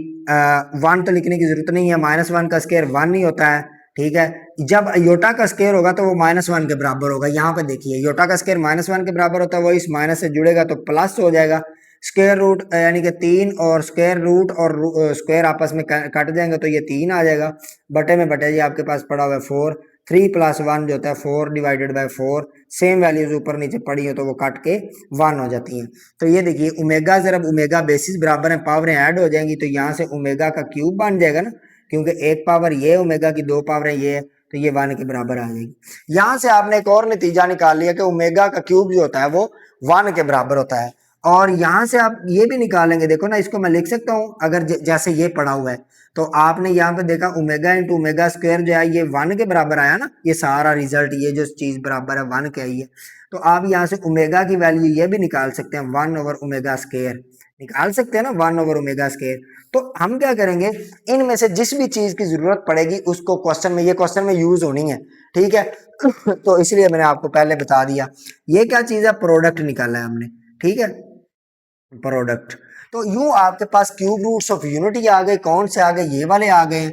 Speaker 1: 1 तो लिखने की जरूरत नहीं है, -1 का स्क्वायर 1 ही होता है। ठीक है, जब योटा का स्क्वायर होगा तो वो -1 के बराबर होगा। यहाँ पे देखिए योटा का स्क्वायर -1 के बराबर होता है, वो इस माइनस से जुड़ेगा तो प्लस हो जाएगा। स्क्वायर रूट यानी कि 3 और स्क्वायर रूट और स्क्वायर आपस में कट जाएंगे तो ये 3 आ जाएगा। बटे में बटे जी आपके पास पड़ा हुआ है 4, 3 + 1 जो होता है 4 डिवाइडेड बाय 4। सेम वैल्यूज ऊपर नीचे पड़ी हो तो वो काट के 1 हो जाती हैं। तो ये देखिए ओमेगा, जब ओमेगा बेसिस बराबर है पावरें ऐड हो जाएंगी तो यहाँ से ओमेगा का क्यूब बन जाएगा ना, क्योंकि एक पावर ये ओमेगा की 2 पावरें ये है, तो ये 1 के बराबर आ जाएगी। यहाँ से आपने एक और नतीजा निकाल लिया कि ओमेगा का क्यूब जो होता है वो 1 के बराबर होता है। और यहाँ से आप ये भी निकालेंगे, देखो ना इसको मैं लिख सकता हूँ अगर जैसे ये पड़ा हुआ है, तो आपने यहाँ पे देखा ओमेगा इंटू ओमेगा स्क्वायर जो है ये 1 के बराबर आया ना, ये सारा रिजल्ट ये जो चीज बराबर है 1 के आई है। तो आप यहाँ से ओमेगा की वैल्यू ये भी निकाल सकते हैं, 1/ओमेगा स्क्वायर निकाल सकते हैं ना, 1/ओमेगा स्क्वायर। तो हम क्या करेंगे, इनमें से जिस भी चीज की जरूरत पड़ेगी उसको क्वेश्चन में, ये क्वेश्चन में यूज होनी है। ठीक है तो इसलिए मैंने आपको पहले बता दिया। ये क्या चीज है, प्रोडक्ट निकाला है हमने। ठीक है, प्रोडक्ट। तो यूं आपके पास क्यूब रूट्स ऑफ यूनिटी आ गए, कौन से आ गए, ये वाले आ गए,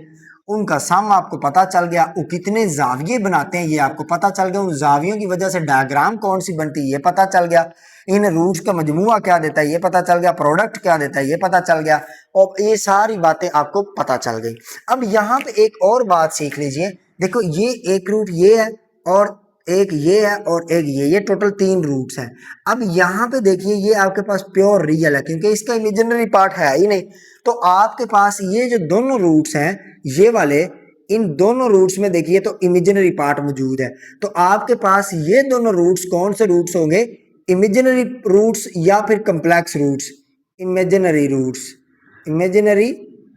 Speaker 1: उनका सम आपको पता चल गया। वो कितने जाविये बनाते हैं ये आपको पता चल गया, उन जावियों की वजह से डायग्राम कौन सी बनती है ये पता चल गया, इन रूट्स का मजमुआ क्या देता है ये पता चल गया, प्रोडक्ट क्या देता है ये पता चल गया, और ये सारी बातें आपको पता चल गई। अब यहाँ पे एक और बात सीख लीजिए, देखो ये एक रूट ये है और एक ये है और एक ये टोटल 3 रूट्स हैं। अब यहाँ पे देखिए ये आपके पास प्योर रियल है क्योंकि इसका इमेजिनरी पार्ट है ही नहीं। तो आपके पास ये जो दोनों रूट्स हैं ये वाले, इन दोनों रूट्स में देखिए तो इमेजिनरी पार्ट मौजूद है। तो आपके पास ये दोनों रूट्स कौन से रूट्स होंगे, इमेजिनरी रूट्स या फिर complex roots, imaginary roots, imaginary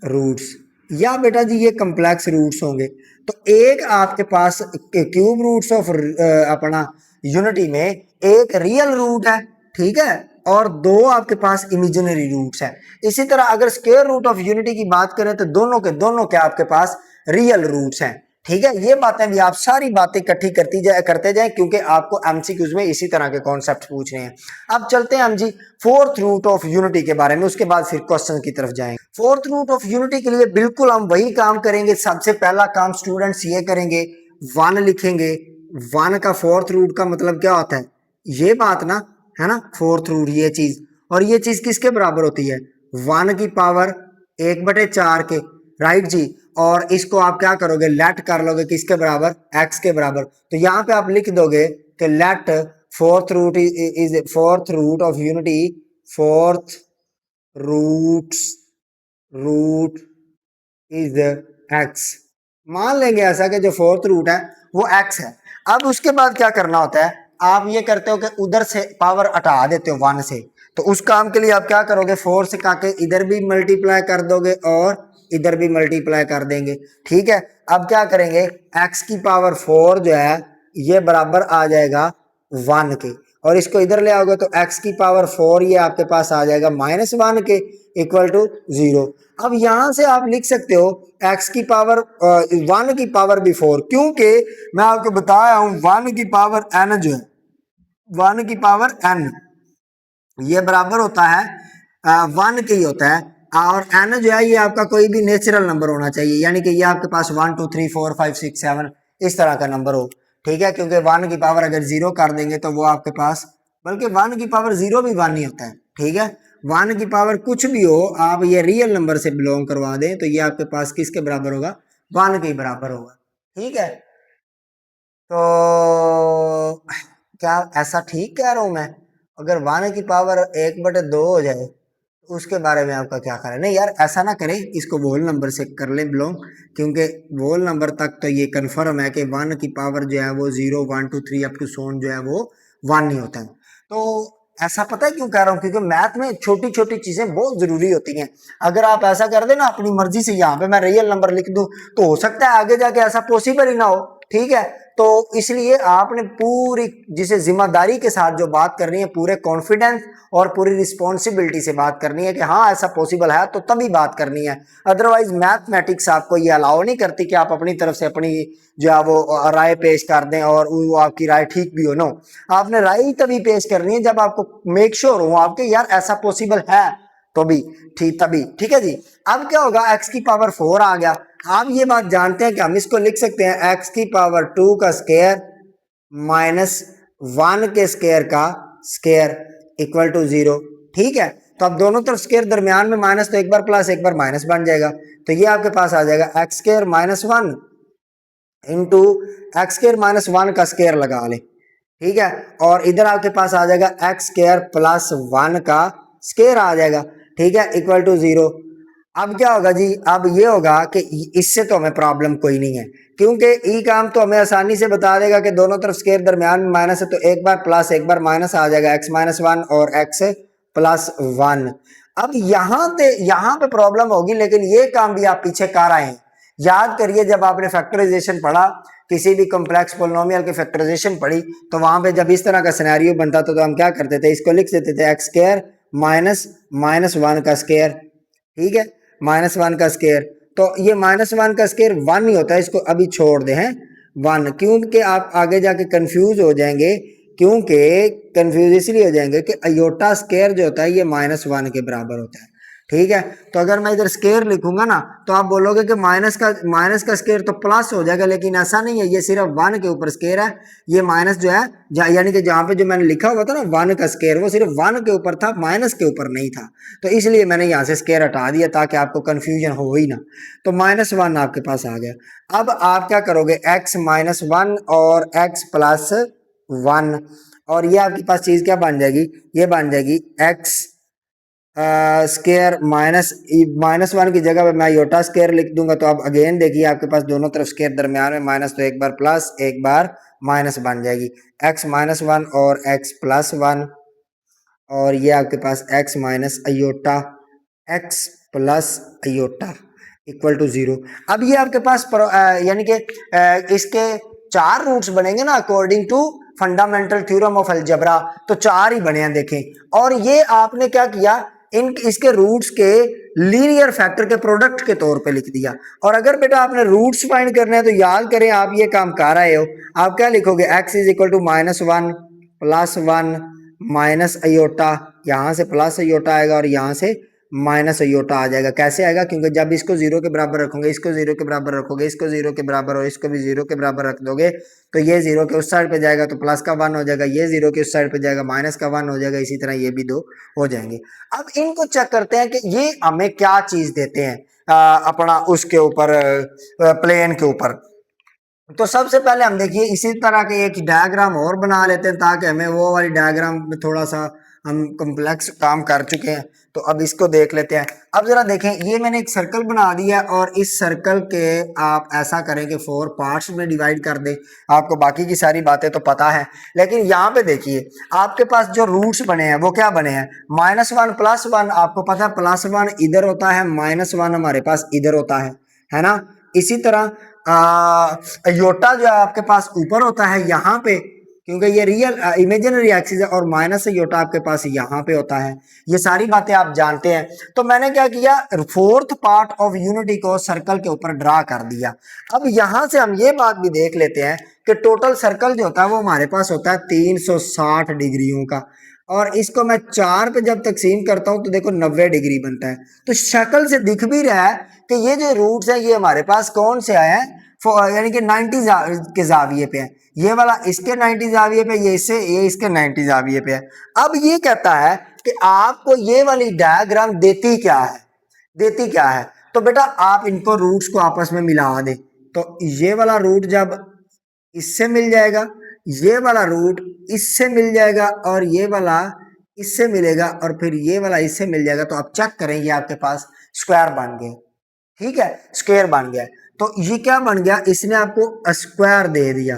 Speaker 1: roots, या बेटा जी ये कम्प्लेक्स रूट्स होंगे। तो एक आपके पास क्यूब रूट्स ऑफ अपना यूनिटी में एक रियल रूट है, ठीक है, और 2 आपके पास इमेजिनरी रूट्स है। इसी तरह अगर स्क्वायर रूट ऑफ यूनिटी की बात करें तो दोनों के दोनों के आपके पास रियल रूट्स हैं। ठीक है, ये बातें भी आप सारी बातें इकट्ठी करते जाए क्योंकि आपको एमसीक्यूज में इसी तरह के कॉन्सेप्ट पूछने हैं। अब चलते हैं हम जी फोर्थ रूट ऑफ यूनिटी के बारे में, उसके बाद फिर क्वेश्चन की तरफ जाएंगे। फोर्थ रूट ऑफ यूनिटी के लिए बिल्कुल हम वही काम करेंगे। सबसे पहला काम स्टूडेंट्स ये करेंगे, 1 लिखेंगे। 1 का फोर्थ रूट का मतलब क्या होता है, ये बात ना है ना, फोर्थ रूट ये चीज, और ये चीज किसके बराबर होती है, 1 की पावर 1/4 के, राइट जी। और इसको आप क्या करोगे, लेट कर लोगे किसके बराबर, x के बराबर। तो यहाँ पे आप लिख दोगे कि let fourth root is fourth root of unity, fourth root is x। मान लेंगे ऐसा कि जो फोर्थ रूट है वो x है। अब उसके बाद क्या करना होता है, आप ये करते हो कि उधर से पावर हटा देते हो 1 से, तो उस काम के लिए आप क्या करोगे, 4 से काके इधर भी मल्टीप्लाई कर दोगे और इधर भी मल्टीप्लाई कर देंगे। ठीक है, अब क्या करेंगे, x की पावर 4 जो है ये बराबर आ जाएगा 1 के, और इसको इधर ले आओगे तो x की पावर 4 ये आपके पास आ जाएगा -1 के इक्वल टू 0। अब यहां से आप लिख सकते हो x की पावर 1 की पावर भी 4, क्योंकि मैं आपको बताया हूं 1 की पावर n जो है 1 की पावर n ये बराबर होता है 1 के ही होता है, और n जो है ये आपका कोई भी नेचुरल नंबर होना चाहिए, यानी कि ये आपके पास 1 2 3 4 5 6 7 इस तरह का नंबर हो। ठीक है, क्योंकि 1 की पावर अगर 0 कर देंगे तो वो आपके पास, बल्कि 1 की पावर 0 भी 1 ही होता है। ठीक है, 1 की पावर कुछ भी हो आप ये रियल नंबर से बिलोंग करवा दें तो ये आपके पास किसके बराबर होगा, 1 के बराबर होगा। ठीक है, तो क्या ऐसा ठीक कह रहा हूं मैं, अगर 1 की पावर 1/2 हो जाए तो उसके बारे में आपका क्या ख्याल है? नहीं यार ऐसा ना करें, इसको होल नंबर से कर लें बिलोंग, क्योंकि होल नंबर तक तो ये कंफर्म है कि 1 की पावर जो है वो 0 1 2 3 अप टू सोन जो है वो 1 ही होता है। तो ऐसा पता है क्यों कह रहा हूँ, क्योंकि मैथ में छोटी छोटी चीजें बहुत जरूरी होती हैं। अगर आप ऐसा कर देना अपनी मर्जी से यहाँ पे मैं रियल नंबर लिख दूं तो हो सकता है आगे जाके ऐसा पॉसिबल ही ना हो। ठीक है, तो इसलिए आपने पूरी जिसे जिम्मेदारी के साथ जो बात करनी है, पूरे कॉन्फिडेंस और पूरी रिस्पॉन्सिबिलिटी से बात करनी है कि हाँ ऐसा पॉसिबल है तो तभी बात करनी है। अदरवाइज मैथमेटिक्स आपको ये अलाउ नहीं करती कि आप अपनी तरफ से अपनी जो है वो राय पेश कर दें और वो आपकी राय ठीक भी हो। नो, आपने राय तभी पेश करनी है जब आपको मेक श्योर हो आपके यार ऐसा पॉसिबल है तो भी ठीक तभी। ठीक है जी, अब क्या होगा, x की पावर 4 आ गया। आप ये बात जानते हैं कि हम इसको लिख सकते हैं x की पावर 2 का स्क्वायर -1 के स्क्वायर का स्क्वायर इक्वल टू 0। ठीक है, तो अब दोनों तरफ स्क्वायर दरमियान में माइनस, तो एक बार प्लस एक बार माइनस बन जाएगा, तो ये आपके पास आ जाएगा x square -1 into x square -1 का स्क्वायर लगा ले। ठीक है, और इधर आपके पास आ जाएगा x स्क्वायर +1 का स्क्वायर आ जाएगा। ठीक है, इक्वल टू 0। अब क्या होगा जी, अब ये होगा कि इससे तो हमें प्रॉब्लम कोई नहीं है, क्योंकि ई काम तो हमें आसानी से बता देगा कि दोनों तरफ स्क्वायर दरमियान में माइनस है, तो एक बार प्लस एक बार माइनस आ जाएगा, x-1 और x+1। अब यहाँ पे प्रॉब्लम होगी, लेकिन ये काम भी आप पीछे कर आए हैं। याद करिए जब आपने फैक्टराइजेशन पढ़ा, किसी भी कॉम्प्लेक्स पोलिनोमियल की फैक्टराइजेशन पढ़ी, तो वहां पे जब इस तरह का सिनेरियो बनता था तो हम क्या करते थे, इसको लिख देते थे x स्क्वायर -1 का स्क्वायर। ठीक है, -1 का स्क्वायर, तो ये -1 का स्क्वायर 1 ही होता है, इसको अभी छोड़ दे हैं 1, क्योंकि आप आगे जाके कंफ्यूज हो जाएंगे, क्योंकि कंफ्यूज इसलिए हो जाएंगे कि अयोटा स्क्वायर जो होता है ये -1 के बराबर होता है। ठीक है, तो अगर मैं इधर स्क्वायर लिखूंगा ना तो आप बोलोगे कि माइनस का स्क्वायर तो प्लस हो जाएगा, लेकिन ऐसा नहीं है, ये सिर्फ 1 के ऊपर स्क्वायर है। ये माइनस जो है यानी कि जहां पे जो मैंने लिखा हुआ था ना 1 का स्क्वायर, वो सिर्फ 1 के ऊपर था, माइनस के ऊपर नहीं था, तो इसलिए मैंने यहाँ से स्क्वायर हटा दिया ताकि आपको कंफ्यूजन हो ही ना। तो -1 आपके पास आ गया। अब आप क्या करोगे, x-1 और x+1, और ये आपके पास चीज क्या बन जाएगी, ये बन जाएगी x स्क्वायर -1 की जगह पे मैं योटा स्क्वायर लिख दूंगा। तो अब अगेन देखिए आपके पास दोनों तरफ स्क्वायर दरमियान में माइनस, तो एक बार प्लस एक बार माइनस बन जाएगी, x-1 और x+1, और ये आपके पास x माइनस अयोटा x+अयोटा इक्वल टू 0। अब ये आपके पास यानी कि इसके 4 रूट्स बनेंगे ना according to fundamental theorem of algebra, तो 4 ही बने हैं देखें। और ये आपने क्या किया, इसके रूट्स के लीनियर फैक्टर के प्रोडक्ट के तौर पे लिख दिया। और अगर बेटा आपने रूट्स फाइंड करने हैं तो याद करें आप ये काम कर रहे हो, आप क्या लिखोगे, x is equal to -1 +1 minus iota, यहाँ से प्लस अयोटा आएगा और यहाँ से माइनस अयोटा आ जाएगा। कैसे आएगा, क्योंकि जब इसको 0 के बराबर रखोगे, इसको 0 के बराबर रखोगे, इसको 0 के बराबर और इसको भी 0 के बराबर रख दोगे, तो ये 0 के उस साइड पे जाएगा तो प्लस का 1 हो जाएगा, ये 0 के उस साइड पे जाएगा माइनस का 1 हो जाएगा, इसी तरह ये भी 2 हो जाएंगे। अब इनको चेक करते हैं कि ये हमें क्या चीज देते हैं अपना उसके ऊपर प्लेन के ऊपर। तो सबसे पहले हम देखिए इसी तरह के एक डायग्राम और बना लेते हैं ताकि हमें वो वाली डायग्राम में थोड़ा सा हम कॉम्प्लेक्स काम कर चुके हैं, तो अब इसको देख लेते हैं। अब जरा देखें, ये मैंने एक सर्कल बना दिया और इस सर्कल के आप ऐसा करें कि 4 पार्ट्स में डिवाइड कर दें। आपको बाकी की सारी बातें तो पता है, लेकिन यहाँ पे देखिए आपके पास जो रूट्स बने हैं वो क्या बने हैं, -1 +1। आपको पता है +1 इधर होता है, -1 हमारे पास इधर होता है ना। इसी तरह योटा जो है आपके पास ऊपर होता है यहाँ पे, क्योंकि ये रियल इमेजिनरी एक्सिस है, और माइनस योटा आपके पास यहाँ पे होता है। ये सारी बातें आप जानते हैं। तो मैंने क्या किया, 4th पार्ट ऑफ यूनिटी को सर्कल के ऊपर ड्रा कर दिया। अब यहां से हम ये बात भी देख लेते हैं कि टोटल सर्कल जो होता है वो हमारे पास होता है 360 डिग्रियों का, और इसको मैं 4 पे जब तकसीम करता हूं तो देखो 90 डिग्री बनता है। तो शक्ल से दिख भी रहा है कि ये जो रूट्स हैं ये हमारे पास कौन से आए हैं, यानी कि 90 के जाविये पे है। ये वाला इसके 90 जाविये पे, ये इसके 90 जाविये पे है। अब ये कहता है कि आपको ये वाली डायग्राम देती क्या है, तो बेटा आप इनको रूट्स को आपस में मिला दे। तो ये वाला रूट जब इससे मिल जाएगा, ये वाला रूट इससे मिल जाएगा, और ये वाला इससे मिलेगा, और फिर ये वाला इससे मिल जाएगा, तो आप चेक करें ये आपके पास स्क्वायर बन गया। ठीक है, स्क्वायर बन गया। तो ये क्या बन गया, इसने आपको स्क्वायर दे दिया।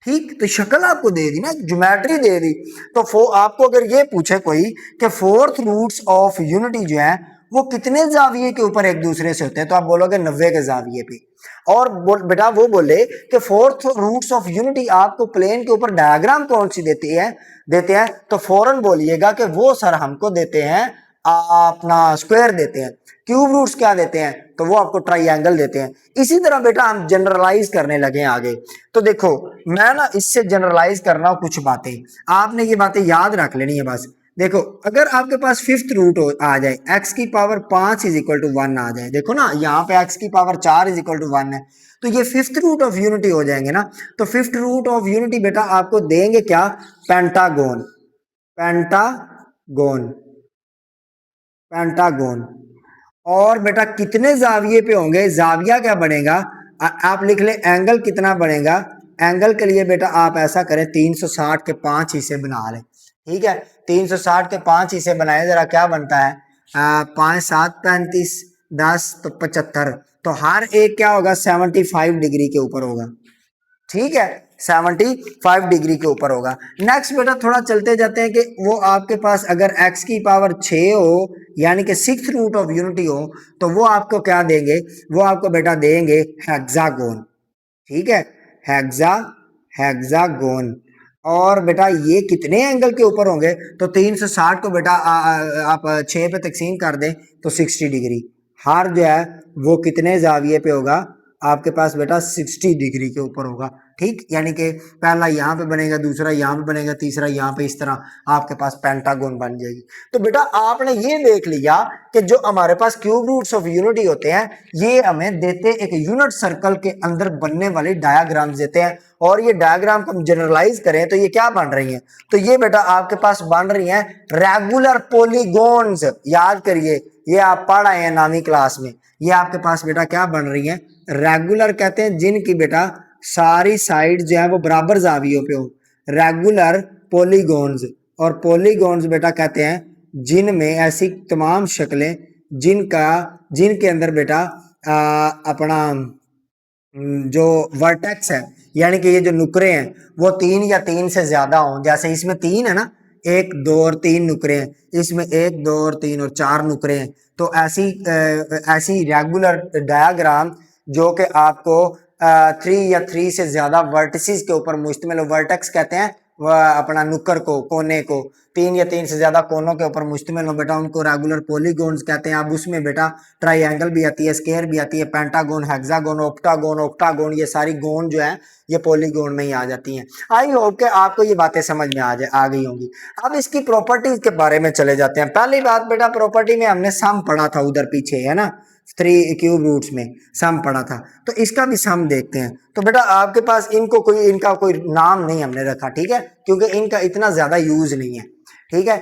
Speaker 1: ठीक, तो शक्ल आपको दे दी ना, ज्योमेट्री दे दी। तो आपको अगर ये पूछे कोई कि 4th रूट्स ऑफ यूनिटी जो है वो कितने जाविये के ऊपर एक दूसरे से होते हैं, तो आप बोलोगे 90 के जाविये पे। और बेटा वो बोले कि 4th रूट्स ऑफ यूनिटी आपको प्लेन के ऊपर डायग्राम कौन सी देते हैं, तो फौरन बोलिएगा कि वो सर हमको देते हैं अपना स्क्वायर देते हैं। क्यूब रूट्स क्या देते हैं, तो वो आपको ट्राइंगल देते हैं। इसी तरह बेटा हम जनरलाइज करने लगे आगे। तो देखो मैं ना इससे जनरलाइज कर रहा हूं कुछ बातें, आपने ये बातें याद रख लेनी है बस। देखो अगर आपके पास 5th रूट आ जाए, x की पावर 5 = 1 आ जाए, देखो ना यहाँ पे x की पावर 4 = 1 है, तो ये 5th रूट ऑफ यूनिटी हो जाएंगे ना। तो 5th रूट ऑफ यूनिटी बेटा आपको देंगे क्या, पेंटागोन। पेंटागोन पेंटागोन और बेटा कितने जाविये पे होंगे, जाविया क्या बनेगा, आप लिख ले एंगल कितना बनेगा। एंगल के लिए बेटा आप ऐसा करें, 360 के 5 हिस्से बना लें। ठीक है, 360 के 5 हिस्से बनाए, जरा क्या बनता है, 5 7 35 10 तो 75, तो हर एक क्या होगा, 75 डिग्री के ऊपर होगा। ठीक है, 75 डिग्री के ऊपर होगा। नेक्स्ट बेटा थोड़ा चलते जाते हैं कि वो आपके पास अगर x की पावर 6 हो, यानी कि 6th रूट ऑफ यूनिटी हो, तो वो आपको क्या देंगे, वो आपको बेटा देंगे हेक्सागोन। ठीक है, हेक्सागोन। और बेटा ये कितने एंगल के ऊपर होंगे, तो 360 को बेटा आप 6 पे तकसीम कर दें तो 60 डिग्री। हर जो है वो कितने जाविये पे होगा, आपके पास बेटा 60 डिग्री के ऊपर होगा। ठीक, यानी कि पहला यहाँ पे बनेगा, दूसरा यहाँ पे बनेगा, तीसरा यहाँ पे, इस तरह आपके पास पेंटागोन बन जाएगी। तो बेटा आपने ये देख लिया कि जो हमारे पास क्यूब रूट्स ऑफ यूनिटी होते हैं ये हमें देते एक यूनिट सर्कल के अंदर बनने वाली डायग्राम्स देते हैं, और ये डायग्राम को हम जनरलाइज करें तो ये क्या बन रही है, तो ये बेटा आपके पास बन रही है रेगुलर पॉलीगॉन्स। याद करिए, ये आप पढ़ आए हैं 9वीं क्लास में, ये आपके पास बेटा क्या बन रही है, रेगुलर कहते हैं जिनकी बेटा सारी साइड जो है वो बराबर जावियों पे हो, रेगुलर पॉलीगॉन्स। और पॉलीगॉन्स बेटा कहते हैं जिनमें ऐसी तमाम शक्लें जिनके अंदर बेटा अपना जो वर्टेक्स है, यानी कि ये जो नुकरे हैं वो 3 या 3 से ज्यादा हों। जैसे इसमें 3 है ना, 1 2 और 3 नुकरे हैं, इसमें 1 2 और 3 और 4 नुकरे हैं। तो ऐसी रेगुलर डायग्राम जो कि आपको 3 या 3 से ज्यादा वर्टिसेस के ऊपर मुश्तमिल हो, वर्टेक्स कहते हैं वह अपना नुक्कर को, कोने को, 3 या 3 से ज्यादा कोनों के ऊपर मुश्तमिल हो बेटा, उनको रेगुलर पॉलीगॉन्स कहते हैं। अब उसमें बेटा ट्राइंगल भी आती है, स्क्वायर भी आती है, पेंटागोन, हेक्सागोन, ऑक्टागोन, ये सारी गोन जो है ये पॉलीगॉन में ही आ जाती हैं। आई होप कि आपको ये बातें समझ में आ गई होंगी। अब इसकी प्रॉपर्टीज के बारे में चले जाते हैं। पहली बात बेटा, प्रॉपर्टी में हमने सम पढ़ा था उधर पीछे, है ना, 3 क्यूब रूट्स में सम पढ़ा था, तो इसका भी सम देखते हैं। तो बेटा आपके पास इनका कोई नाम नहीं हमने रखा, ठीक है, क्योंकि इनका इतना ज्यादा यूज नहीं है। ठीक है,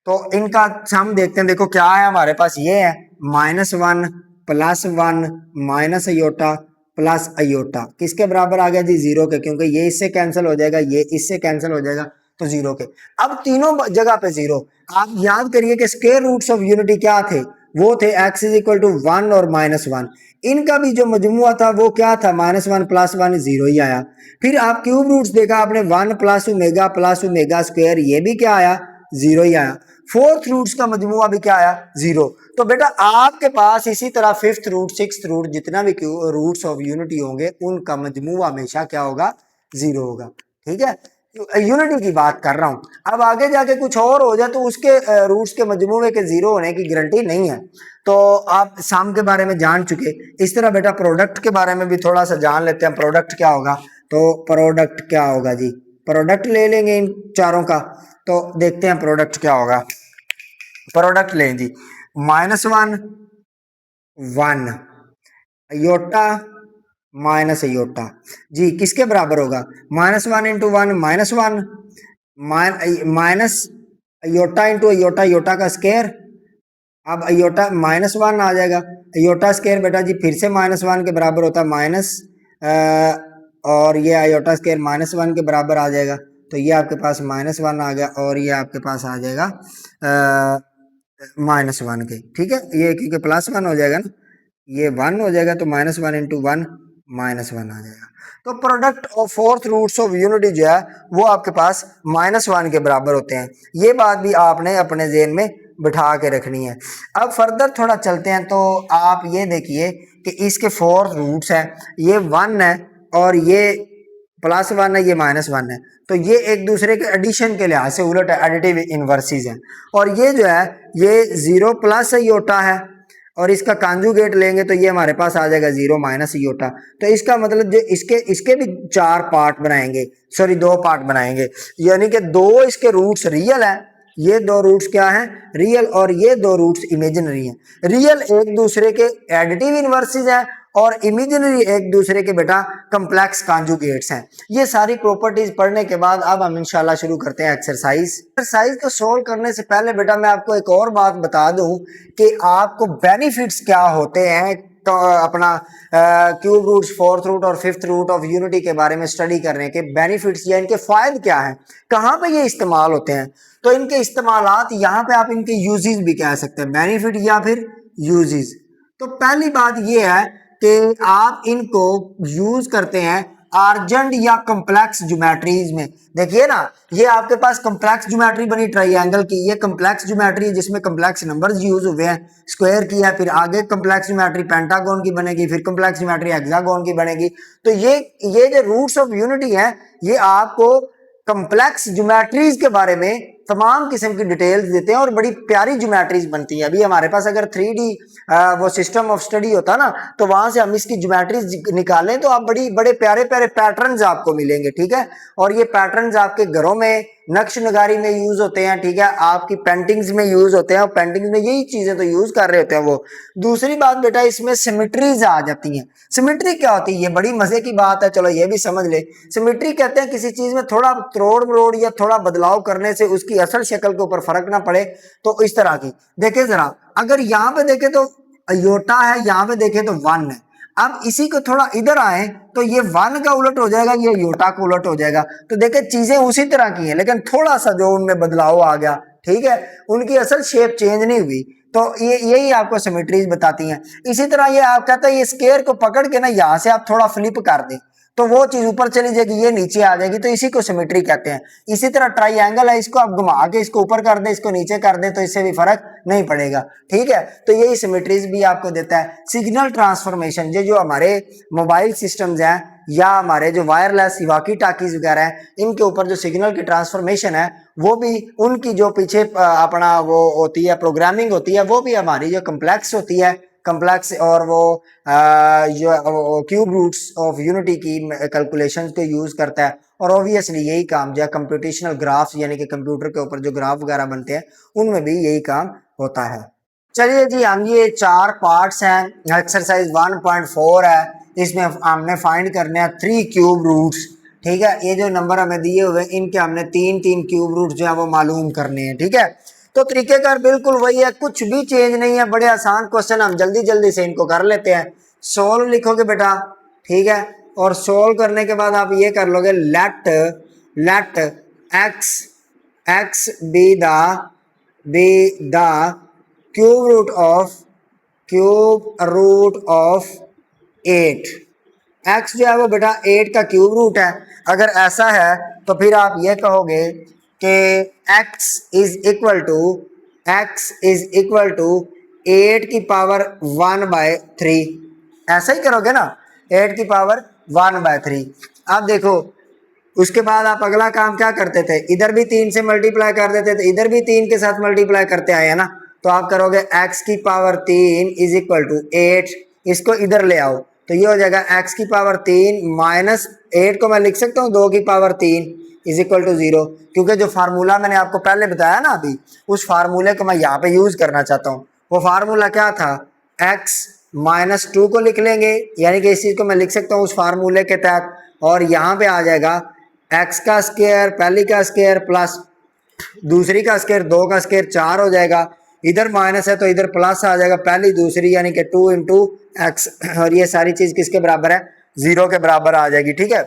Speaker 1: तो इनका सम देखते हैं। देखो क्या है हमारे पास, ये है -1 +1 माइनस अयोटा प्लस अयोटा, किसके बराबर आ गया जी, 0 के, क्योंकि ये इससे कैंसिल हो जाएगा, ये इससे कैंसिल हो जाएगा, तो जीरो के। अब तीनों जगह पे जीरो। आप याद करिए कि स्क्वायर रूट्स ऑफ यूनिटी क्या थे, वो थे x इज इक्वल टू 1 और -1। इनका भी जो मजमुआ था वो क्या था, -1 + 1 जीरो ही आया। फिर आप क्यूब रूट्स देखा आपने, 1 + ओमेगा स्क्वायर, ये भी क्या आया, जीरो ही आया। फोर्थ रूट्स का मजमुआ भी क्या आया, जीरो। तो बेटा आपके पास इसी तरह फिफ्थ रूट, सिक्स्थ रूट, जितना भी रूट्स ऑफ यूनिटी होंगे उनका मजमुआ हमेशा क्या होगा, जीरो होगा। ठीक है, यूनिटी की बात कर रहा हूं। अब आगे जाके कुछ और हो जाए तो उसके रूट्स के मजमुए के जीरो होने की गारंटी नहीं है। तो आप सम के बारे में जान चुके, इस तरह बेटा प्रोडक्ट के बारे में भी थोड़ा सा जान लेते हैं। प्रोडक्ट क्या होगा, तो प्रोडक्ट क्या होगा जी, प्रोडक्ट ले लेंगे इन चारों का। तो देखते हैं प्रोडक्ट क्या होगा। प्रोडक्ट लें जी, -1 1 अयोटा माइनस अयोटा जी, किसके बराबर होगा, -1 × 1 -1 minus iota into iota, iota का स्क्वायर। अब अयोटा -1 आ जाएगा, अयोटा स्क्वायर बेटा जी फिर से -1 के बराबर होता है, माइनस और ये अयोटा स्क्वायर -1 के बराबर आ जाएगा। तो ये आपके पास -1 आ गया और ये आपके पास आ जाएगा -1 के। ठीक है, ये क्योंकि +1 हो जाएगा ना, ये 1 हो जाएगा, तो -1 × 1 -1 आ जाएगा। तो product of fourth roots of unity जो है वो आपके पास -1 के बराबर होते हैं। ये बात भी आपने अपने ज़हन में बिठा के रखनी है। अब फर्दर थोड़ा चलते हैं, तो आप ये देखिए कि इसके फोर्थ रूट्स हैं, ये 1 है और ये +1 है, ये -1 है। तो ये एक दूसरे के एडिशन के लिहाज से उलट एडिटिव इनवर्सिस हैं। और ये जो है ये 0 + अयोटा है और इसका कॉन्जुगेट लेंगे तो ये हमारे पास आ जाएगा 0 - अयोटा। तो इसका मतलब जो इसके भी 4 पार्ट बनाएंगे, सॉरी 2 पार्ट बनाएंगे, यानी कि 2 इसके रूट्स रियल है, ये 2 रूट्स क्या हैं, रियल, और ये 2 रूट्स इमेजिनरी हैं। रियल एक दूसरे के एडिटिव इनवर्सेस हैं और इमेजिनरी एक दूसरे के बेटा कॉम्प्लेक्स कॉन्जुगेट्स हैं। ये सारी प्रॉपर्टीज पढ़ने के बाद अब हम इंशाल्लाह शुरू करते हैं एक्सरसाइज को सोल्व करने से पहले बेटा मैं आपको एक और बात बता दूं कि आपको बेनिफिट्स क्या होते हैं। तो अपना क्यूब रूट्स, फोर्थ रूट और फिफ्थ रूट ऑफ यूनिटी के बारे में स्टडी करने के बेनिफिट्स या इनके फायदे क्या हैं, कहाँ पे ये इस्तेमाल होते हैं। तो इनके इस्तेमालात, यहाँ पे आप इनके यूजेस भी कह सकते हैं, बेनिफिट या फिर यूजेस। तो पहली बात ये है कि आप इनको यूज करते हैं अर्जेंट या कॉम्प्लेक्स ज्योमेट्रीज में। देखिए ना, ये आपके पास कॉम्प्लेक्स ज्योमेट्री बनी ट्राइंगल की, ये कॉम्प्लेक्स ज्योमेट्री है जिसमें कॉम्प्लेक्स नंबर्स यूज हुए हैं, स्क्वायर की है, फिर आगे कॉम्प्लेक्स ज्योमेट्री पेंटागन की बनेगी, फिर कॉम्प्लेक्स ज्योमेट्री हेक्सागन की बनेगी। तो ये जो रूट्स ऑफ यूनिटी है, ये आपको कॉम्प्लेक्स ज्योमेट्रीज के बारे में तमाम किस्म की डिटेल्स देते हैं और बड़ी प्यारी ज्योमेट्रीज बनती है। अभी हमारे पास अगर 3D वो सिस्टम ऑफ स्टडी होता ना, तो वहां से हम इसकी ज्योमेट्रीज निकालें तो आप बड़े प्यारे प्यारे पैटर्न्स आपको मिलेंगे। ठीक है, और ये पैटर्न्स आपके घरों में नक्श नगारी में यूज होते हैं। ठीक है, आपकी पेंटिंग्स में यूज होते हैं और पेंटिंग्स में यही चीजें तो यूज कर रहे होते हैं वो। दूसरी बात बेटा, इसमें सिमेट्रीज आ जाती हैं। सिमेट्री क्या होती है, ये बड़ी मजे की बात है, चलो ये भी समझ ले। सिमेट्री कहते हैं किसी चीज में थोड़ा तोड़ मरोड़ या थोड़ा बदलाव करने से उसकी असल शक्ल के ऊपर फर्क ना पड़े, तो इस तरह की। देखे जरा, अगर यहाँ पे देखे तो अयोटा है, यहाँ पे देखे तो 1 है। अब इसी को थोड़ा इधर आए तो ये 1 का उलट हो जाएगा, ये अयोटा का उलट हो जाएगा। तो देखे चीजें उसी तरह की हैं लेकिन थोड़ा सा जो उनमें बदलाव आ गया। ठीक है, उनकी असल शेप चेंज नहीं हुई। तो ये यही आपको सिमेट्रीज बताती हैं। इसी तरह ये आप कहते हैं ये स्केयर को पकड़ के ना यहाँ से आप थोड़ा फ्लिप कर दें तो वो चीज ऊपर चली जाएगी, ये नीचे आ जाएगी, तो इसी को सिमेट्री कहते हैं। इसी तरह ट्राइंगल है, इसको आप घुमा के इसको ऊपर कर दें, इसको नीचे कर दें, तो इससे भी फर्क नहीं पड़ेगा। ठीक है, तो यही सिमेट्रीज भी आपको देता है। सिग्नल ट्रांसफॉर्मेशन, जो हमारे मोबाइल सिस्टम्स हैं या हमारे जो वायरलेस वॉकी टॉकीज वगैरह हैं, इनके ऊपर जो सिग्नल की ट्रांसफॉर्मेशन है वो भी उनकी जो पीछे अपना वो होती है, प्रोग्रामिंग होती है, वो भी हमारी जो कम्प्लेक्स होती है, कम्प्लेक्स, और वो जो क्यूब रूट्स ऑफ यूनिटी की कैलकुलेशंस को यूज करता है। और ऑब्वियसली यही काम जो है कंप्यूटेशनल ग्राफ्स, यानी कि कंप्यूटर के ऊपर जो ग्राफ वगैरह बनते हैं उनमें भी यही काम होता है। चलिए जी, हम ये 4 पार्ट्स हैं, एक्सरसाइज 1.4 है, इसमें हमने फाइंड करने हैं 3 क्यूब रूट्स। ठीक है, ये जो नंबर हमें दिए हुए इनके हमने 3 क्यूब रूट्स जो है वो मालूम करने हैं। ठीक है, तो तरीकेकार बिल्कुल वही है, कुछ भी चेंज नहीं है, बड़े आसान क्वेश्चन, हम जल्दी जल्दी से इनको कर लेते हैं। सोल्व लिखोगे बेटा, ठीक है, और सोल्व करने के बाद आप ये कर लोगे, let x x be the cube root of 8। X जो है वो बेटा 8 का क्यूब रूट है। अगर ऐसा है तो फिर आप ये कहोगे कि x इज इक्वल टू 8 की पावर 1/3। ऐसा ही करोगे ना, 8 की पावर 1/3। अब देखो उसके बाद आप अगला काम क्या करते थे, इधर भी 3 से मल्टीप्लाई कर देते थे, इधर भी 3 के साथ मल्टीप्लाई करते आए हैं ना। तो आप करोगे x की पावर 3 इज इक्वल टू 8। इसको इधर ले आओ तो ये हो जाएगा x की पावर 3 माइनस 8 को मैं लिख सकता हूँ 2 की पावर 3 इज इक्वल टू 0, क्योंकि जो फार्मूला मैंने आपको पहले बताया ना अभी, उस फार्मूले को मैं यहाँ पे यूज करना चाहता हूँ। वो फार्मूला क्या था, x -2 को लिख लेंगे, यानी कि इस चीज को मैं लिख सकता हूँ उस फार्मूले के तहत, और यहाँ पे आ जाएगा x का स्क्वायर पहली का स्क्वायर प्लस दूसरी का स्क्वायर 2 का स्क्वायर 4 हो जाएगा। इधर माइनस है तो इधर प्लस आ जाएगा, पहली दूसरी यानी कि 2 इंटू एक्स, और ये सारी चीज किसके बराबर है, 0 के बराबर आ जाएगी। ठीक है,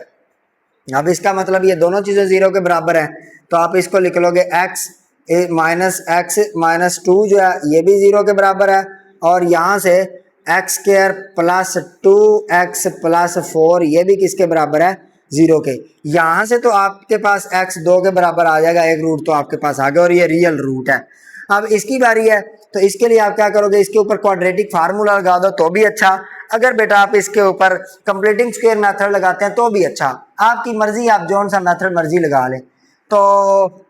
Speaker 1: अब इसका मतलब ये दोनों चीजें 0 के बराबर है, तो आप इसको लिख लोगे x -2 जो है ये भी 0 के बराबर है, और यहाँ से x square plus 2x plus 4 ये भी किसके बराबर है, 0 के। यहाँ से तो आपके पास x 2 के बराबर आ जाएगा, एक रूट तो आपके पास आ गया और ये रियल रूट है। अब इसकी बारी है, तो इसके लिए आप क्या करोगे, इसके ऊपर क्वाड्रेटिक फार्मूला लगा दो तो भी अच्छा, अगर बेटा आप इसके ऊपर कंप्लीटिंग स्क्वायर मेथड लगाते हैं तो भी अच्छा, आपकी मर्जी, आप जौन सा मेथड मर्जी लगा लें। तो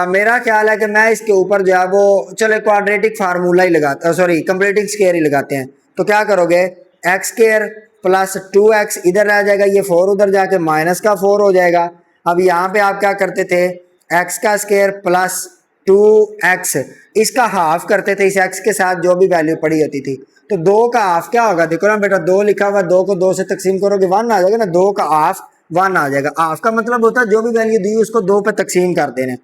Speaker 1: मेरा ख्याल है कि मैं इसके ऊपर जो है वो चले क्वाड्रेटिक फार्मूला ही लगाता, सॉरी कंप्लीटिंग स्क्वायर ही लगाते हैं। तो क्या करोगे, एक्स स्क्वायर प्लस 2x इधर रह जाएगा, ये 4 उधर जाके माइनस का 4 हो जाएगा। अब यहाँ पे आप क्या करते थे, x का स्क्वायर प्लस 2x इसका हाफ करते थे, इस x के साथ जो भी वैल्यू पड़ी होती थी। तो 2 का हाफ क्या होगा, देखो ना बेटा 2 लिखा हुआ, 2 को 2 से तकसीम करोगे 1 आ जाएगा ना, 2 का हाफ 1 आ जाएगा। हाफ का मतलब होता है जो भी वैल्यू दी उसको 2 पे तकसीम कर देना।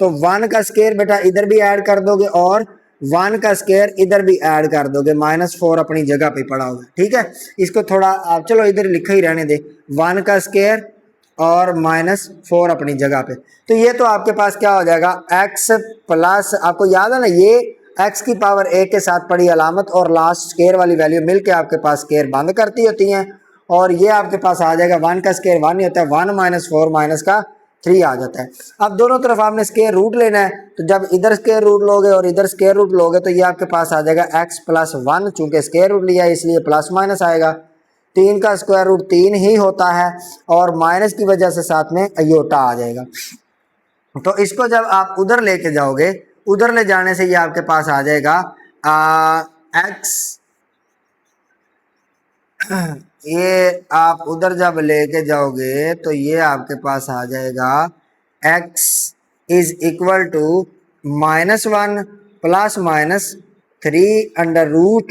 Speaker 1: तो 1 का स्क्वायर बेटा इधर भी ऐड कर दोगे और 1 का स्क्वायर इधर भी ऐड कर दोगे, -4 अपनी जगह पे पड़ा होगा। ठीक है, इसको थोड़ा आप चलो इधर लिखा ही रहने दे, 1 का स्क्वायर और -4 अपनी जगह पे। तो ये तो आपके पास क्या हो जाएगा, x प्लस, आपको याद है ना ये x की पावर 1 के साथ पड़ी अलामत और लास्ट स्क्वायर वाली वैल्यू मिलके आपके पास स्क्वायर बंद करती होती हैं, और ये आपके पास आ जाएगा 1 का स्क्वायर 1 ही होता है, 1 - 4 माइनस का 3 आ जाता है। अब दोनों तरफ आपने स्क्वायर रूट लेना है, तो जब इधर स्क्वायर रूट लोगे और इधर स्क्वायर रूट लोगे तो ये आपके पास आ जाएगा x प्लस 1, चूंकि स्क्वायर रूट लिया है इसलिए प्लस माइनस आएगा। 3 का स्क्वायर रूट 3 ही होता है, और माइनस की वजह से साथ में अयोटा आ जाएगा। तो इसको जब आप उधर लेके जाओगे, उधर ले जाने से ये आपके पास आ जाएगा x, ये आप उधर जब लेके जाओगे तो ये आपके पास आ जाएगा x is equal to -1 plus -3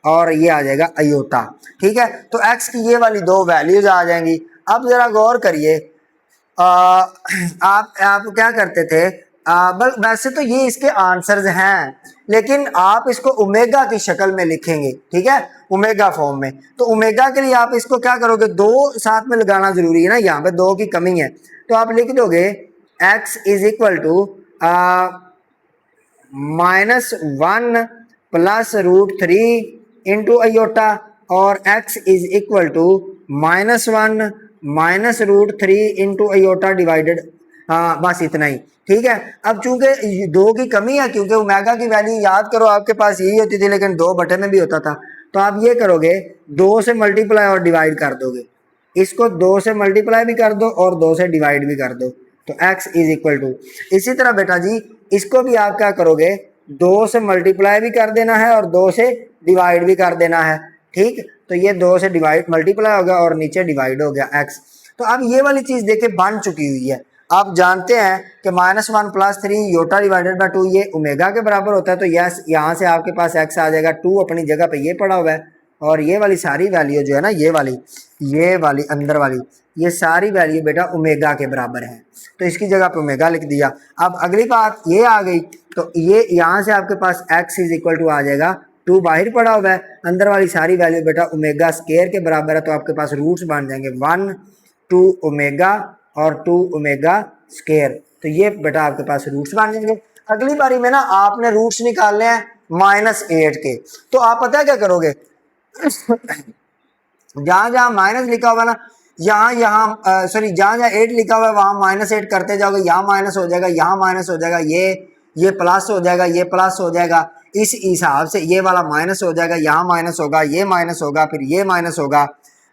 Speaker 1: और ये आ जाएगा अयोटा। ठीक है, तो x की ये वाली दो वैल्यूज आ जाएंगी। अब जरा गौर करिए, आप क्या करते थे, वैसे तो ये इसके आंसर्स हैं, लेकिन आप इसको ओमेगा की शक्ल में लिखेंगे। ठीक है, ओमेगा फॉर्म में। तो ओमेगा के लिए आप इसको क्या करोगे, 2 साथ में लगाना जरूरी है ना, यहाँ पे 2 की कमी है, तो आप लिख दोगे x is equal to -1 plus √3 into iota, और x is equal to -1 minus √3 into iota divided, हाँ बस इतना ही। ठीक है, अब चूंकि 2 की कमी है, क्योंकि ओमेगा की वैल्यू याद करो आपके पास यही होती थी, लेकिन 2 बटे में भी होता था, तो आप ये करोगे 2 से मल्टीप्लाई और डिवाइड कर दोगे, इसको 2 से मल्टीप्लाई भी कर दो और 2 से डिवाइड भी कर दो, तो x इज इक्वल टू। इसी तरह बेटा जी इसको भी आप क्या करोगे, 2 से मल्टीप्लाई भी कर देना है और 2 से डिवाइड भी कर देना है। ठीक, तो ये 2 से डिवाइड मल्टीप्लाई हो गया और नीचे डिवाइड हो गया x। तो अब ये वाली चीज देखे बन चुकी हुई है। आप जानते हैं कि -1 प्लस 3 योटा डिवाइडेड बाय 2 ये ओमेगा के बराबर होता है, तो यस यहाँ से आपके पास x आ जाएगा, 2 अपनी जगह पे ये पड़ा हुआ है, और ये वाली सारी वैल्यू जो है ना, ये वाली अंदर वाली ये सारी वैल्यू बेटा ओमेगा के बराबर है, तो इसकी जगह पे ओमेगा लिख दिया। अब अगली बात ये आ गई, तो ये यहाँ से आपके पास x इज इक्वल टू आ जाएगा, 2 बाहर पड़ा हुआ है, अंदर वाली सारी वैल्यू बेटा ओमेगा स्क्वायर के बराबर है, तो आपके पास रूट्स बन जाएंगे 1 2 ओमेगा और 2 ओमेगा स्क्वायर। तो तो ये बेटा आपके पास रूट्स बन जाएंगे। अगली बारी में ना आपने रूट्स निकालने हैं -8 के, तो आप पता है क्या करोगे, जहां जहां माइनस लिखा होगा ना, यहाँ सॉरी जहां जहां 8 लिखा हुआ है वहां -8 करते जाओगे, यहाँ माइनस हो जाएगा, यहाँ माइनस हो जाएगा, ये प्लस हो जाएगा, ये प्लस हो जाएगा, इस हिसाब से ये वाला माइनस हो जाएगा, यहाँ माइनस होगा, ये माइनस होगा, फिर ये माइनस होगा,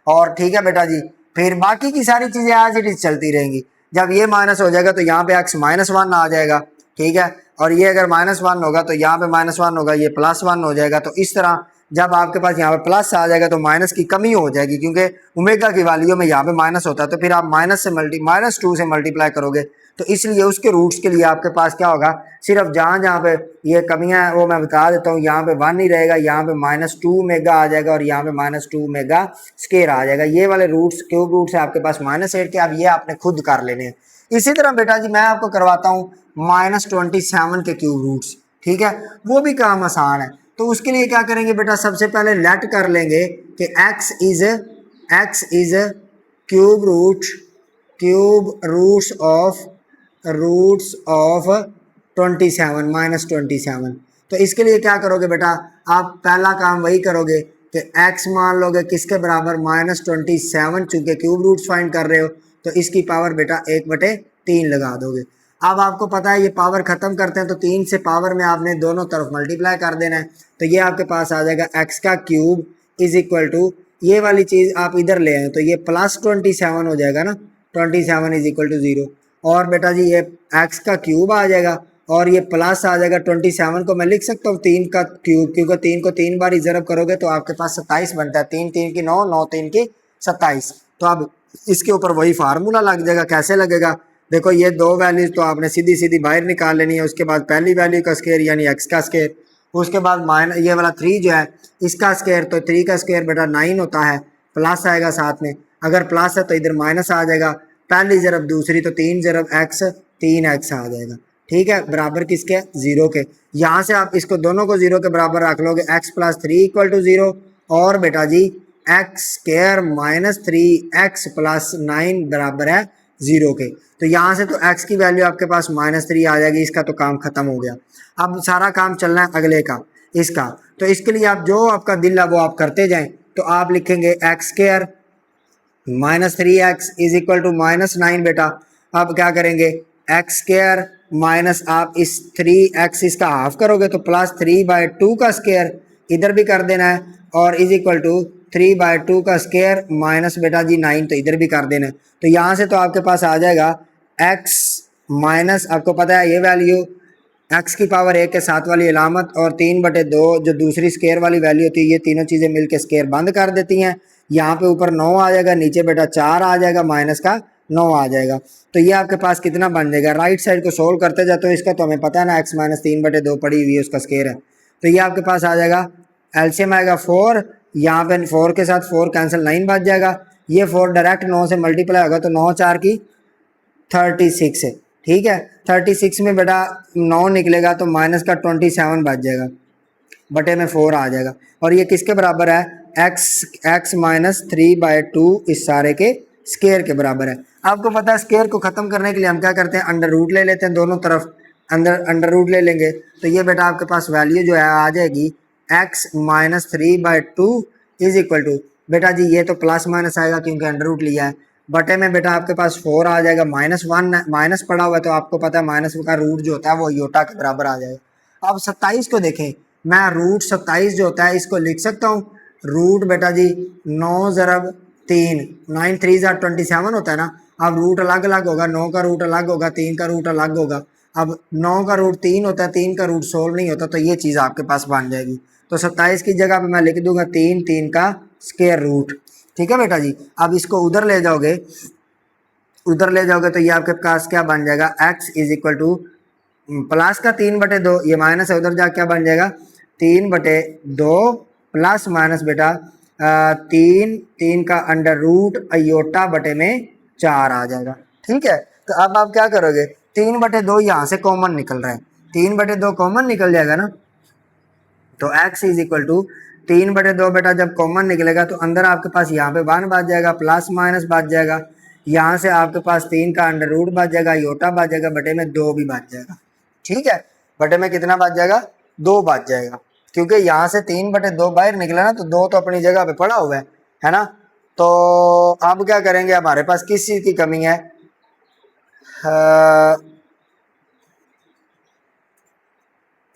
Speaker 1: और ठीक है बेटा जी, फिर बाकी की सारी चीजें एज इट इज चलती रहेंगी। जब ये माइनस हो जाएगा तो यहाँ पे x -1 आ जाएगा, ठीक है, और ये अगर -1 होगा तो यहाँ पे -1 होगा, ये +1 हो जाएगा। तो इस तरह जब आपके पास यहाँ पे प्लस आ जाएगा तो माइनस की कमी हो जाएगी, क्योंकि ओमेगा की वैल्यू में यहाँ पे माइनस होता है, तो फिर आप -2 से मल्टीप्लाई करोगे, तो इसलिए उसके रूट्स के लिए आपके पास क्या होगा, सिर्फ जहाँ जहाँ पे ये कमियां हैं वो मैं बता देता हूँ, यहाँ पे 1 ही रहेगा, यहाँ पे -2 ओमेगा आ जाएगा, और यहाँ पे -2 ओमेगा स्क्वायर आ जाएगा। ये वाले रूट्स क्यूब रूट्स है आपके पास -8 के, अब ये आपने खुद कर लेने हैं। इसी तरह बेटा जी मैं आपको करवाता हूँ -27 के क्यूब रूट्स, ठीक है, वो भी काम आसान है। तो उसके लिए क्या करेंगे बेटा, सबसे पहले लेट कर लेंगे कि x is cube roots of 27 -27। तो इसके लिए क्या करोगे बेटा, आप पहला काम वही करोगे कि x मान लोगे किसके बराबर, -27, चूंकि क्यूब रूट्स फाइंड कर रहे हो तो इसकी पावर बेटा 1/3 लगा दोगे। अब आपको पता है ये पावर खत्म करते हैं तो 3 से पावर में आपने दोनों तरफ मल्टीप्लाई कर देना है, तो ये आपके पास आ जाएगा x का क्यूब इज इक्वल टू, ये वाली चीज आप इधर ले आए तो ये +27 हो जाएगा ना, 27 इज इक्वल टू 0, और बेटा जी ये x का क्यूब आ जाएगा और ये प्लस आ जाएगा 27 को मैं लिख सकता हूँ 3 का क्यूब, क्योंकि 3 को 3 बार ज़रब करोगे तो आपके पास 27 बनता है, 3 3 की 9, 9 3 की 27। तो अब इसके ऊपर वही फार्मूला लग जाएगा। कैसे लगेगा, देखो ये दो वैल्यूज तो आपने सीधी सीधी बाहर निकाल लेनी है, उसके बाद पहली वैल्यू का स्क्वायर यानी x का स्क्वायर, उसके बाद माइनस ये वाला 3 जो है इसका स्क्वायर, तो 3 का स्क्वायर बेटा 9 होता है, प्लस आएगा साथ में, अगर प्लस है तो इधर माइनस आ जाएगा, पहली ज़रब दूसरी तो 3 ज़रब x 3x आ जाएगा, ठीक है, बराबर किसके, 0 के। यहाँ से आप इसको दोनों को 0 के बराबर रख लोगे, x + 3 = 0, और बेटा जी x² - 3x + 9 बराबर है 0 के। तो यहाँ से तो x की वैल्यू आपके पास -3 आ जाएगी, इसका तो काम खत्म हो गया। अब सारा काम चलना है अगले का, इसका, तो इसके लिए आप जो आपका दिल है वो आप करते जाएं। तो आप लिखेंगे x² - 3x is equal to -9 बेटा। अब क्या करेंगे, x² माइनस आप इस 3x इसका हाफ करोगे तो +3/2 का स्क्वायर इधर भी कर देना है, और इज इक्वल टू 3/2 का स्क्वायर माइनस बेटा जी 9 तो इधर भी कर देना है। तो यहाँ से तो आपके पास आ जाएगा x माइनस, आपको पता है ये वैल्यू x की पावर 1 के साथ वाली अलामत और 3/2 जो दूसरी स्क्वायर वाली वैल्यू होती है, ये तीनों चीज़ें मिलकर स्क्वायर बंद कर देती हैं। यहाँ पे ऊपर 9 आ जाएगा, नीचे बेटा 4 आ जाएगा, माइनस का 9 आ जाएगा। तो ये आपके पास कितना बन जाएगा, राइट साइड को सोल्व करते जाते हो, इसका तो हमें पता है ना x - 3/2 पड़ी हुई है उसका स्क्वायर है। तो ये आपके पास आ जाएगा, एलसीएम आएगा 4, यहाँ पे 4 के साथ 4 कैंसिल, 9 बच जाएगा, ये 4 डायरेक्ट 9 से मल्टीप्लाई होगा तो 9 4 की 36 है, ठीक है, 36 में बेटा 9 निकलेगा तो माइनस का 27 बच जाएगा, बटे में 4 आ जाएगा, और ये किसके बराबर है, x - 3/2 इस सारे के स्क्वायर के बराबर है। आपको पता है स्क्वायर को ख़त्म करने के लिए हम क्या करते हैं, अंडर रूट ले लेते हैं, दोनों तरफ अंडर रूट ले लेंगे, तो ये बेटा आपके पास वैल्यू जो है आ जाएगी x - 3/2 इज इक्वल टू, बेटा जी ये तो प्लस माइनस आएगा क्योंकि अंडर रूट लिया है, बटे में बेटा आपके पास 4 आ जाएगा, -1 माइनस पड़ा हुआ है तो आपको पता है माइनस का रूट जो होता है वो योटा के बराबर आ जाएगा। अब 27 को देखें, मैं रूट 27 जो होता है इसको लिख सकता हूँ, रूट बेटा जी 9 ज़रब 3, 9 3 ज़ा 27 होता है ना। अब रूट अलग अलग होगा, 9 का रूट अलग होगा, 3 का रूट अलग होगा। अब 9 का रूट 3 होता है, 3 का रूट 16 नहीं होता, तो ये चीज़ आपके पास बन जाएगी। तो 27 की जगह पे मैं लिख दूंगा 3 3 का स्क्वायर रूट, ठीक है बेटा जी। अब इसको उधर ले जाओगे तो ये आपके पास क्या बन जाएगा, x is equal two plus का 3/2, ये माइनस है, उधर जाके क्या बन जाएगा 3/2 प्लस माइनस बेटा 3 का अंडर रूट अयोटा बटे में 4 आ जाएगा, ठीक है। तो अब आप क्या करोगे, 3/2 यहाँ से कॉमन निकल रहा है, 3/2 कॉमन निकल जाएगा ना, तो x इज इक्वल टू 3/2 बेटा जब कॉमन निकलेगा तो अंदर आपके पास यहाँ पे 1 बच जाएगा, प्लस माइनस बच जाएगा, यहाँ से आपके पास 3 का अंडर रूट बच जाएगा, योटा बच जाएगा, बटे में 2 भी बच जाएगा। ठीक है, बटे में कितना बच जाएगा, 2 बच जाएगा, क्योंकि यहाँ से 3/2 बाहर निकला ना, तो 2 तो अपनी जगह पे पड़ा हुआ है ना। तो अब क्या करेंगे, हमारे पास किस चीज की कमी है,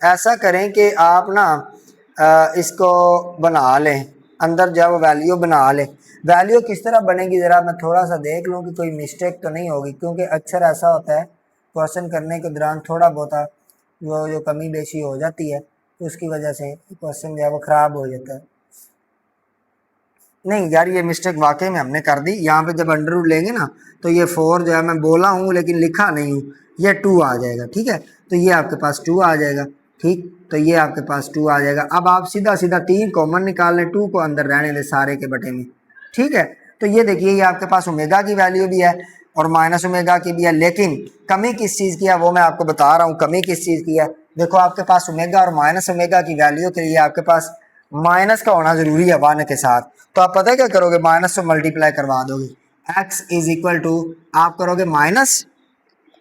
Speaker 1: ऐसा करें कि आप ना इसको बना लें, अंदर जो है वो वैल्यू बना लें। वैल्यू किस तरह बनेगी ज़रा मैं थोड़ा सा देख लूँ कि कोई मिस्टेक तो नहीं होगी, क्योंकि अक्सर ऐसा होता है क्वेश्चन करने के दौरान थोड़ा बहुत वो जो कमी बेशी हो जाती है, तो उसकी वजह से क्वेश्चन जो है वो ख़राब हो जाता है। नहीं यार, ये मिस्टेक वाकई में हमने कर दी। यहाँ पे जब अंडर रूट लेंगे ना, तो ये 4 जो है मैं बोला हूँ लेकिन लिखा नहीं हूँ, ये 2 आ जाएगा। ठीक है, तो ये आपके पास 2 आ जाएगा। ठीक, तो ये आपके पास 2 आ जाएगा। अब आप सीधा सीधा 3 कॉमन निकाल लें, 2 को अंदर रहने दें सारे के बटे में। ठीक है, तो ये देखिए ये आपके पास ओमेगा की वैल्यू भी है और माइनस ओमेगा की भी है, लेकिन कमी किस चीज़ की है वो मैं आपको बता रहा हूँ। कमी किस चीज़ की है, देखो आपके पास ओमेगा और माइनस ओमेगा की वैल्यू के लिए आपके पास माइनस का होना जरूरी है 1 के साथ। तो आप पता है क्या करोगे, माइनस से मल्टीप्लाई करवा दोगे। x इज इक्वल टू आप करोगे माइनस,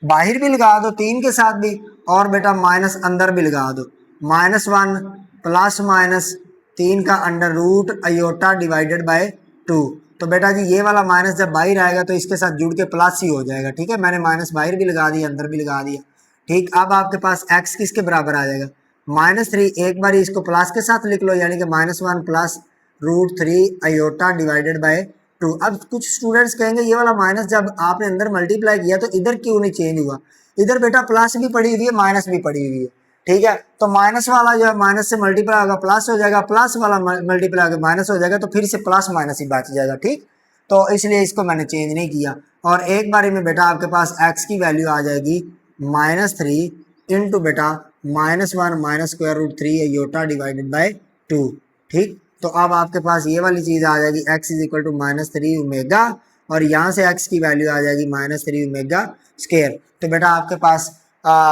Speaker 1: बाहर भी लगा दो 3 के साथ भी, और बेटा माइनस अंदर भी लगा दो, -1 प्लस माइनस 3 का under root iota divided by 2। तो बेटा जी ये वाला माइनस जब बाहर आएगा तो इसके साथ जुड़ के प्लस ही हो जाएगा। ठीक है, मैंने माइनस बाहर भी लगा दिया, अंदर भी लगा दिया। ठीक, अब आपके पास x किसके बराबर आ जाएगा, -3। एक बार इसको प्लस के साथ लिख लो, यानी कि -1 प्लस √3 अयोटा डिवाइडेड बाय 2। अब कुछ स्टूडेंट्स कहेंगे ये वाला माइनस जब आपने अंदर मल्टीप्लाई किया तो इधर क्यों नहीं चेंज हुआ, इधर बेटा प्लस भी पड़ी हुई है माइनस भी पड़ी हुई है। ठीक है, तो माइनस वाला जो है माइनस से मल्टीप्लाई होगा प्लस हो जाएगा, प्लस वाला मल्टीप्लाई होगा माइनस हो जाएगा, तो फिर से प्लस माइनस ही बच जाएगा। ठीक, तो इसलिए इसको मैंने चेंज नहीं किया। और एक बारी में बेटा आपके पास x की वैल्यू आ जाएगी -3 इंटू बेटा -1 माइनस √3 अयोटा डिवाइडेड बाय 2। ठीक, तो अब आपके पास ये वाली चीज़ आ जाएगी x is equal to -3 omega, और यहाँ से x की वैल्यू आ जाएगी -3 ओमेगा स्क्वायर। तो बेटा आपके पास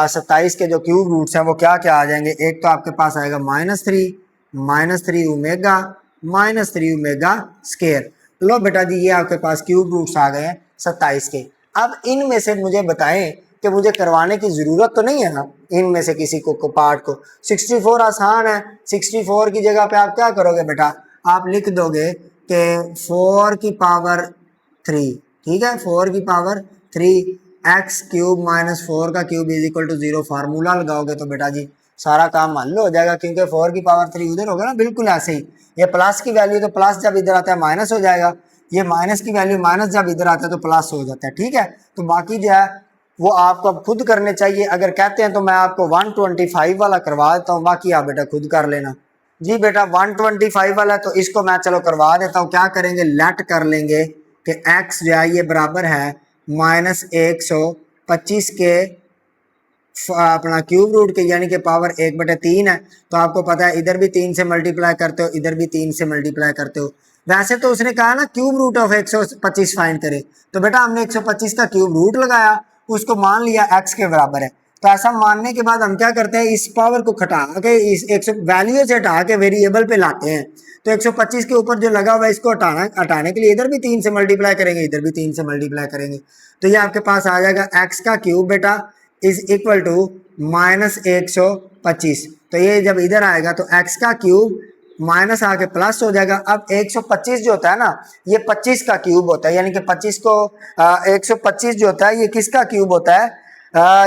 Speaker 1: 27 के जो क्यूब रूट्स हैं वो क्या क्या आ जाएंगे, एक तो आपके पास आएगा -3 ओमेगा -3 ओमेगा स्क्वायर। लो बेटा जी ये आपके पास क्यूब रूट्स आ गए हैं 27 के। अब इनमें से मुझे बताएं कि मुझे करवाने की ज़रूरत तो नहीं है ना इनमें से किसी को पार्ट को। 64 आसान है, 64 की जगह पे आप क्या करोगे बेटा, आप लिख दोगे कि 4 की पावर 3। ठीक है, 4 की पावर 3 x क्यूब -4 का cube is equal to 0। Formula लगाओगे तो बेटा जी सारा काम हल हो जाएगा, क्योंकि 4 की पावर 3 उधर होगा ना, बिल्कुल ऐसे ही। ये प्लस की वैल्यू तो प्लस जब इधर आता है माइनस हो जाएगा, ये माइनस की वैल्यू माइनस जब इधर आता है तो प्लस हो जाता है। ठीक है, तो बाकी जो है वो आपको अब खुद करने चाहिए। अगर कहते हैं तो मैं आपको 125 वाला करवा देता हूँ, बाकी आप बेटा खुद कर लेना। जी बेटा 125 वाला तो इसको मैं चलो करवा देता हूँ। क्या करेंगे, लेट कर लेंगे कि x जो है ये बराबर है -125 के अपना क्यूब रूट के, यानी कि पावर 1/3 है। तो आपको पता है इधर भी 3 से मल्टीप्लाई करते हो, इधर भी 3 से मल्टीप्लाई करते हो। वैसे तो उसने कहा ना क्यूब रूट ऑफ 125 फाइंड करे, तो बेटा हमने 125 का क्यूब रूट लगाया, उसको मान लिया x के बराबर है। तो ऐसा मानने के बाद हम क्या करते हैं, इस पावर को हटा के इस 100 वैल्यू से हटा के वेरिएबल पे लाते हैं। तो 125 के ऊपर जो लगा हुआ है इसको हटाने के लिए इधर भी 3 से मल्टीप्लाई करेंगे, इधर भी 3 से मल्टीप्लाई करेंगे। तो ये आपके पास आ जाएगा x का क्यूब बेटा इज इक्वल टू -125। तो ये जब इधर आएगा तो x का क्यूब माइनस आके प्लस हो जाएगा। अब 125 जो होता है ना, ये 25 का क्यूब होता है, यानी कि 25 को 125 जो होता है ये किसका क्यूब होता है,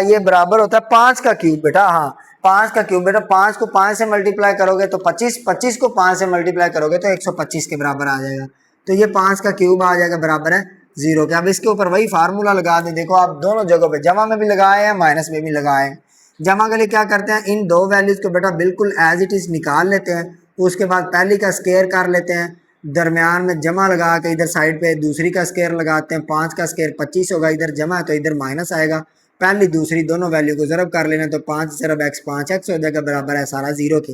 Speaker 1: ये बराबर होता है 5 का क्यूब बेटा। हाँ 5 का क्यूब बेटा, 5 को 5 से मल्टीप्लाई करोगे तो 25, 25 को 5 से मल्टीप्लाई करोगे तो 125 के बराबर आ जाएगा। तो ये 5 का क्यूब आ जाएगा बराबर है 0 के। अब इसके ऊपर वही फार्मूला लगा दें, देखो आप दोनों जगहों पे जमा में भी लगाए हैं माइनस में भी लगाए हैं। जमा के लिए क्या करते हैं, इन दो वैल्यूज को बेटा बिल्कुल एज इट इज निकाल लेते हैं, उसके बाद पहली का स्केयर कर लेते हैं, दरमियान में जमा लगा के इधर साइड पे दूसरी का स्केयर लगाते हैं। 5 का स्केयर 25 होगा, इधर जमा है तो इधर माइनस आएगा। पहली दूसरी दोनों वैल्यू को ज़रब कर लेना, तो 5 ज़रब x 5x हो जाएगा, बराबर है सारा 0 के।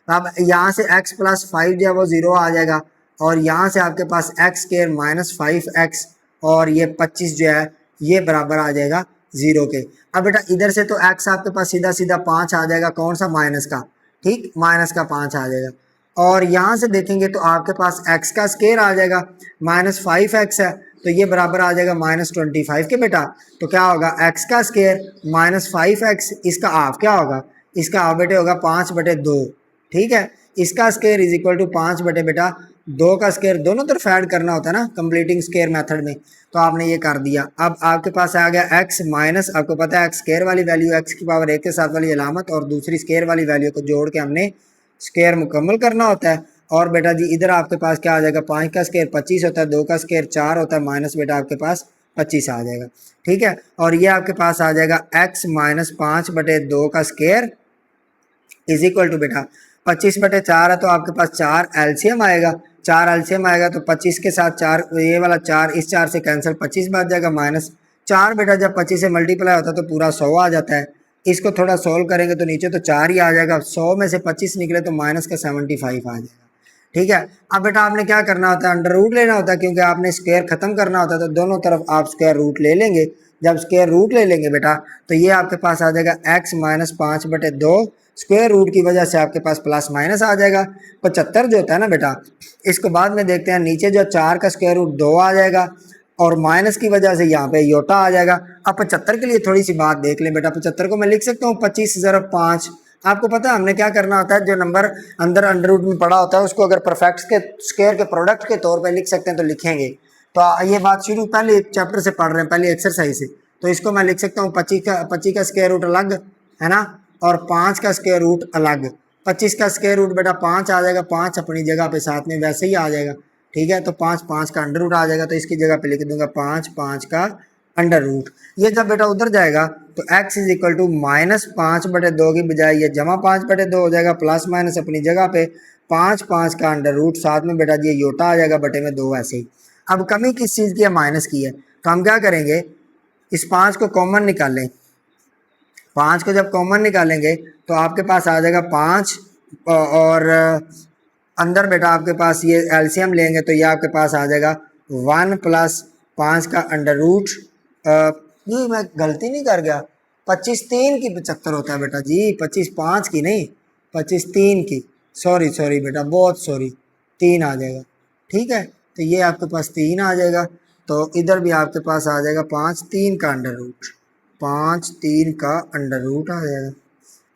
Speaker 1: अब यहाँ से x + 5 जो है वो 0 आ जाएगा, और यहाँ से आपके पास x स्केयर -5x और ये 25 जो है ये बराबर आ जाएगा 0 के। अब बेटा इधर से तो x आपके पास सीधा सीधा 5 आ जाएगा, कौन सा, माइनस का। ठीक, माइनस का 5 आ जाएगा। और यहाँ से देखेंगे तो आपके पास x का स्केयर आ जाएगा -5x है, तो ये बराबर आ जाएगा -25 के बेटा। तो क्या होगा x का स्क्वायर -5x, इसका हाफ क्या होगा, इसका हाफ बेटे होगा 5/2, ठीक है। इसका स्क्वायर इज इक्वल टू 5 बटे बेटा 2 का स्क्वायर, दोनों तरफ ऐड करना होता है ना कंप्लीटिंग स्क्वायर मेथड में, तो आपने ये कर दिया। अब आपके पास आ गया x माइनस, आपको पता है x स्क्वायर वाली वैल्यू x की पावर 1 के साथ वाली अलामत और दूसरी स्क्वायर वाली वैल्यू को जोड़ के हमने स्क्वायर मुकम्मल करना होता है। और बेटा जी इधर आपके पास क्या आ जाएगा, 5 का स्क्वायर 25 होता है, 2 का स्क्वायर 4 होता है, माइनस बेटा आपके पास 25 आ जाएगा, ठीक है। और ये आपके पास आ जाएगा x माइनस 5/2 का स्क्वायर इज इक्वल टू बेटा 25/4 है, तो आपके पास 4 एलसीएम आएगा, 4 एलसीएम आएगा तो 25 के साथ 4, ये वाला 4 इस 4 से कैंसिल, 25 बच जाएगा माइनस 4 बेटा जब 25 से मल्टीप्लाई होता है तो पूरा 100 आ जाता है। इसको थोड़ा सोल्व करेंगे तो नीचे तो 4 ही आ जाएगा, 100 में से 25 निकले तो माइनस का 75 आ जाएगा, ठीक है। अब बेटा आपने क्या करना होता है, अंडर रूट लेना होता है, क्योंकि आपने स्क्वायर खत्म करना होता है, तो दोनों तरफ आप स्क्वायर रूट ले लेंगे। जब स्क्वायर रूट ले लेंगे बेटा तो ये आपके पास आ जाएगा x माइनस 5/2, स्क्वायर रूट की वजह से आपके पास प्लस माइनस आ जाएगा 75 जो होता है ना बेटा, इसको बाद में देखते हैं। नीचे जो 4 का स्क्वायर रूट 2 आ जाएगा और माइनस की वजह से यहाँ पे योटा आ जाएगा। अब 75 के लिए थोड़ी सी बात देख लें बेटा, 75 को मैं लिख सकता हूँ 25 ज़रब 5। आपको पता है हमने क्या करना होता है, जो नंबर अंदर अंडर रूट में पड़ा होता है उसको अगर परफेक्ट के स्क्वायर के प्रोडक्ट के तौर पे लिख सकते हैं तो लिखेंगे। तो ये बात शुरू पहले चैप्टर से पढ़ रहे हैं, पहले एक्सरसाइज से, तो इसको मैं लिख सकता हूँ 25 का स्क्वायर रूट अलग है ना, और 5 का स्क्वायर रूट अलग। 25 का स्क्वायर रूट बेटा 5 आ जाएगा, 5 अपनी जगह पे साथ में वैसे ही आ जाएगा, ठीक है। तो 5 का अंडर रूट आ जाएगा, तो इसकी जगह पे लिख दूंगा 5 का अंडर रूट। ये जब बेटा उधर जाएगा तो x इज इक्वल टू -5/2 की बजाय ये जमा 5/2 हो जाएगा, प्लस माइनस अपनी जगह पे 5 का अंडर रूट, साथ में बेटा ये योटा आ जाएगा बटे में 2 ऐसे ही। अब कमी किस चीज़ की है, माइनस की है, तो हम क्या करेंगे, इस 5 को कॉमन निकालें। 5 को जब कॉमन निकालेंगे तो आपके पास आ जाएगा 5 और अंदर बेटा आपके पास ये एलसीएम लेंगे तो ये आपके पास आ जाएगा 1 + 5 का अंडर रूट, ये मैं गलती नहीं कर गया, 25 3 की 75 होता है बेटा जी, 25 5 की नहीं, 25 3 की, सॉरी बेटा बहुत सॉरी, 3 आ जाएगा, ठीक है। तो ये आपके पास 3 आ जाएगा, तो इधर भी आपके पास आ जाएगा 5 3 का अंडर रूट, 5 3 का अंडर रूट आ जाएगा,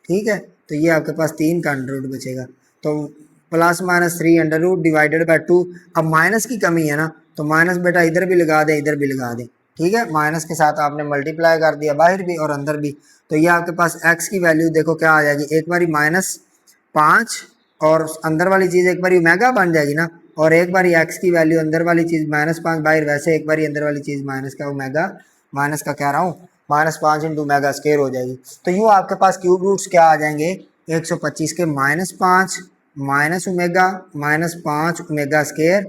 Speaker 1: ठीक है। तो ये आपके पास 3 का अंडर रूट बचेगा, तो +-3 अंडर रूट डिवाइडेड बाय 2। अब माइनस की कमी है ना, तो माइनस बेटा इधर भी लगा दें इधर भी लगा दें, ठीक है। माइनस के साथ आपने मल्टीप्लाई कर दिया बाहर भी और अंदर भी, तो ये आपके पास x की वैल्यू देखो क्या आ जाएगी, एक बारी -5 और अंदर वाली चीज़ एक बारी ओमेगा बन जाएगी ना, और एक बारी x की वैल्यू अंदर वाली चीज़ -5 बाहर, वैसे एक बारी अंदर वाली चीज़ माइनस का ओमेगा, माइनस का कह रहा हूँ -5 × ओमेगा स्क्वायर हो जाएगी। तो यूँ आपके पास क्यूब रूट्स क्या आ जाएंगे, 125 के -5 माइनस ओमेगा -5 ओमेगा स्क्वायर,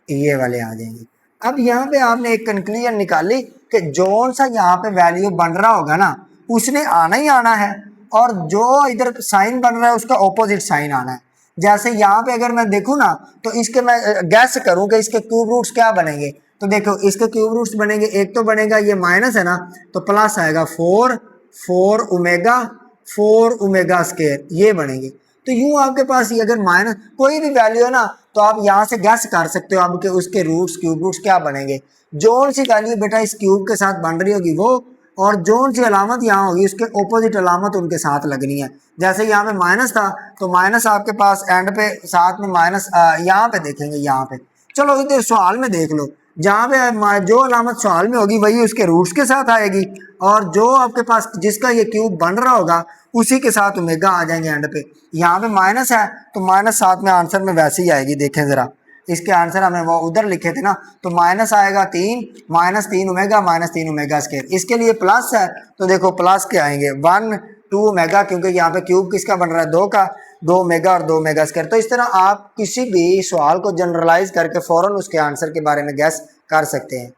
Speaker 1: ये वाले आ जाएंगे। अब यहाँ पे आपने एक कंक्लूजन निकाली कि जोन सा यहाँ पे वैल्यू बन रहा होगा ना उसने आना ही आना है, और जो इधर साइन बन रहा है उसका ऑपोजिट साइन आना है। जैसे यहाँ पे अगर मैं देखूँ ना तो इसके मैं गैस करूँ कि इसके क्यूब रूट्स क्या बनेंगे, तो देखो इसके क्यूब रूट्स बनेंगे, एक तो बनेगा ये माइनस है ना, तो प्लस आएगा 4 ओमेगा स्क्वायर, ये बनेंगे। तो यूं आपके पास ये अगर माइनस कोई भी वैल्यू है ना तो आप यहाँ से गैस कर सकते हो अब के उसके रूट्स क्यूब रूट्स क्या बनेंगे। जोन सी वैल्यू बेटा इस क्यूब के साथ बन रही होगी वो, और जोन सी अलामत यहाँ होगी उसके ऑपोजिट अलामत उनके साथ लगनी है। जैसे यहाँ पे माइनस था तो माइनस आपके पास एंड पे साथ में माइनस, यहाँ पे देखेंगे, यहाँ पे चलो इधर सवाल में देख लो, जहाँ पे जो अलामत सवाल में होगी वही उसके रूट्स के साथ आएगी, और जो आपके पास जिसका ये क्यूब बन रहा होगा उसी के साथ ओमेगा आ जाएंगे एंड पे। यहाँ पे माइनस है तो माइनस साथ में आंसर में वैसे ही आएगी, देखें ज़रा इसके आंसर हमने वो उधर लिखे थे ना, तो माइनस आएगा 3 -3 ओमेगा -3 ओमेगा स्क्वायर। इसके लिए प्लस है तो देखो प्लस के आएंगे 1 2 ओमेगा, क्योंकि यहाँ पे क्यूब किसका बन रहा है 2 का, 2 ओमेगा और 2 ओमेगा स्क्वायर। तो इस तरह आप किसी भी सवाल को जनरलाइज करके फ़ौरन उसके आंसर के बारे में गैस कर सकते हैं।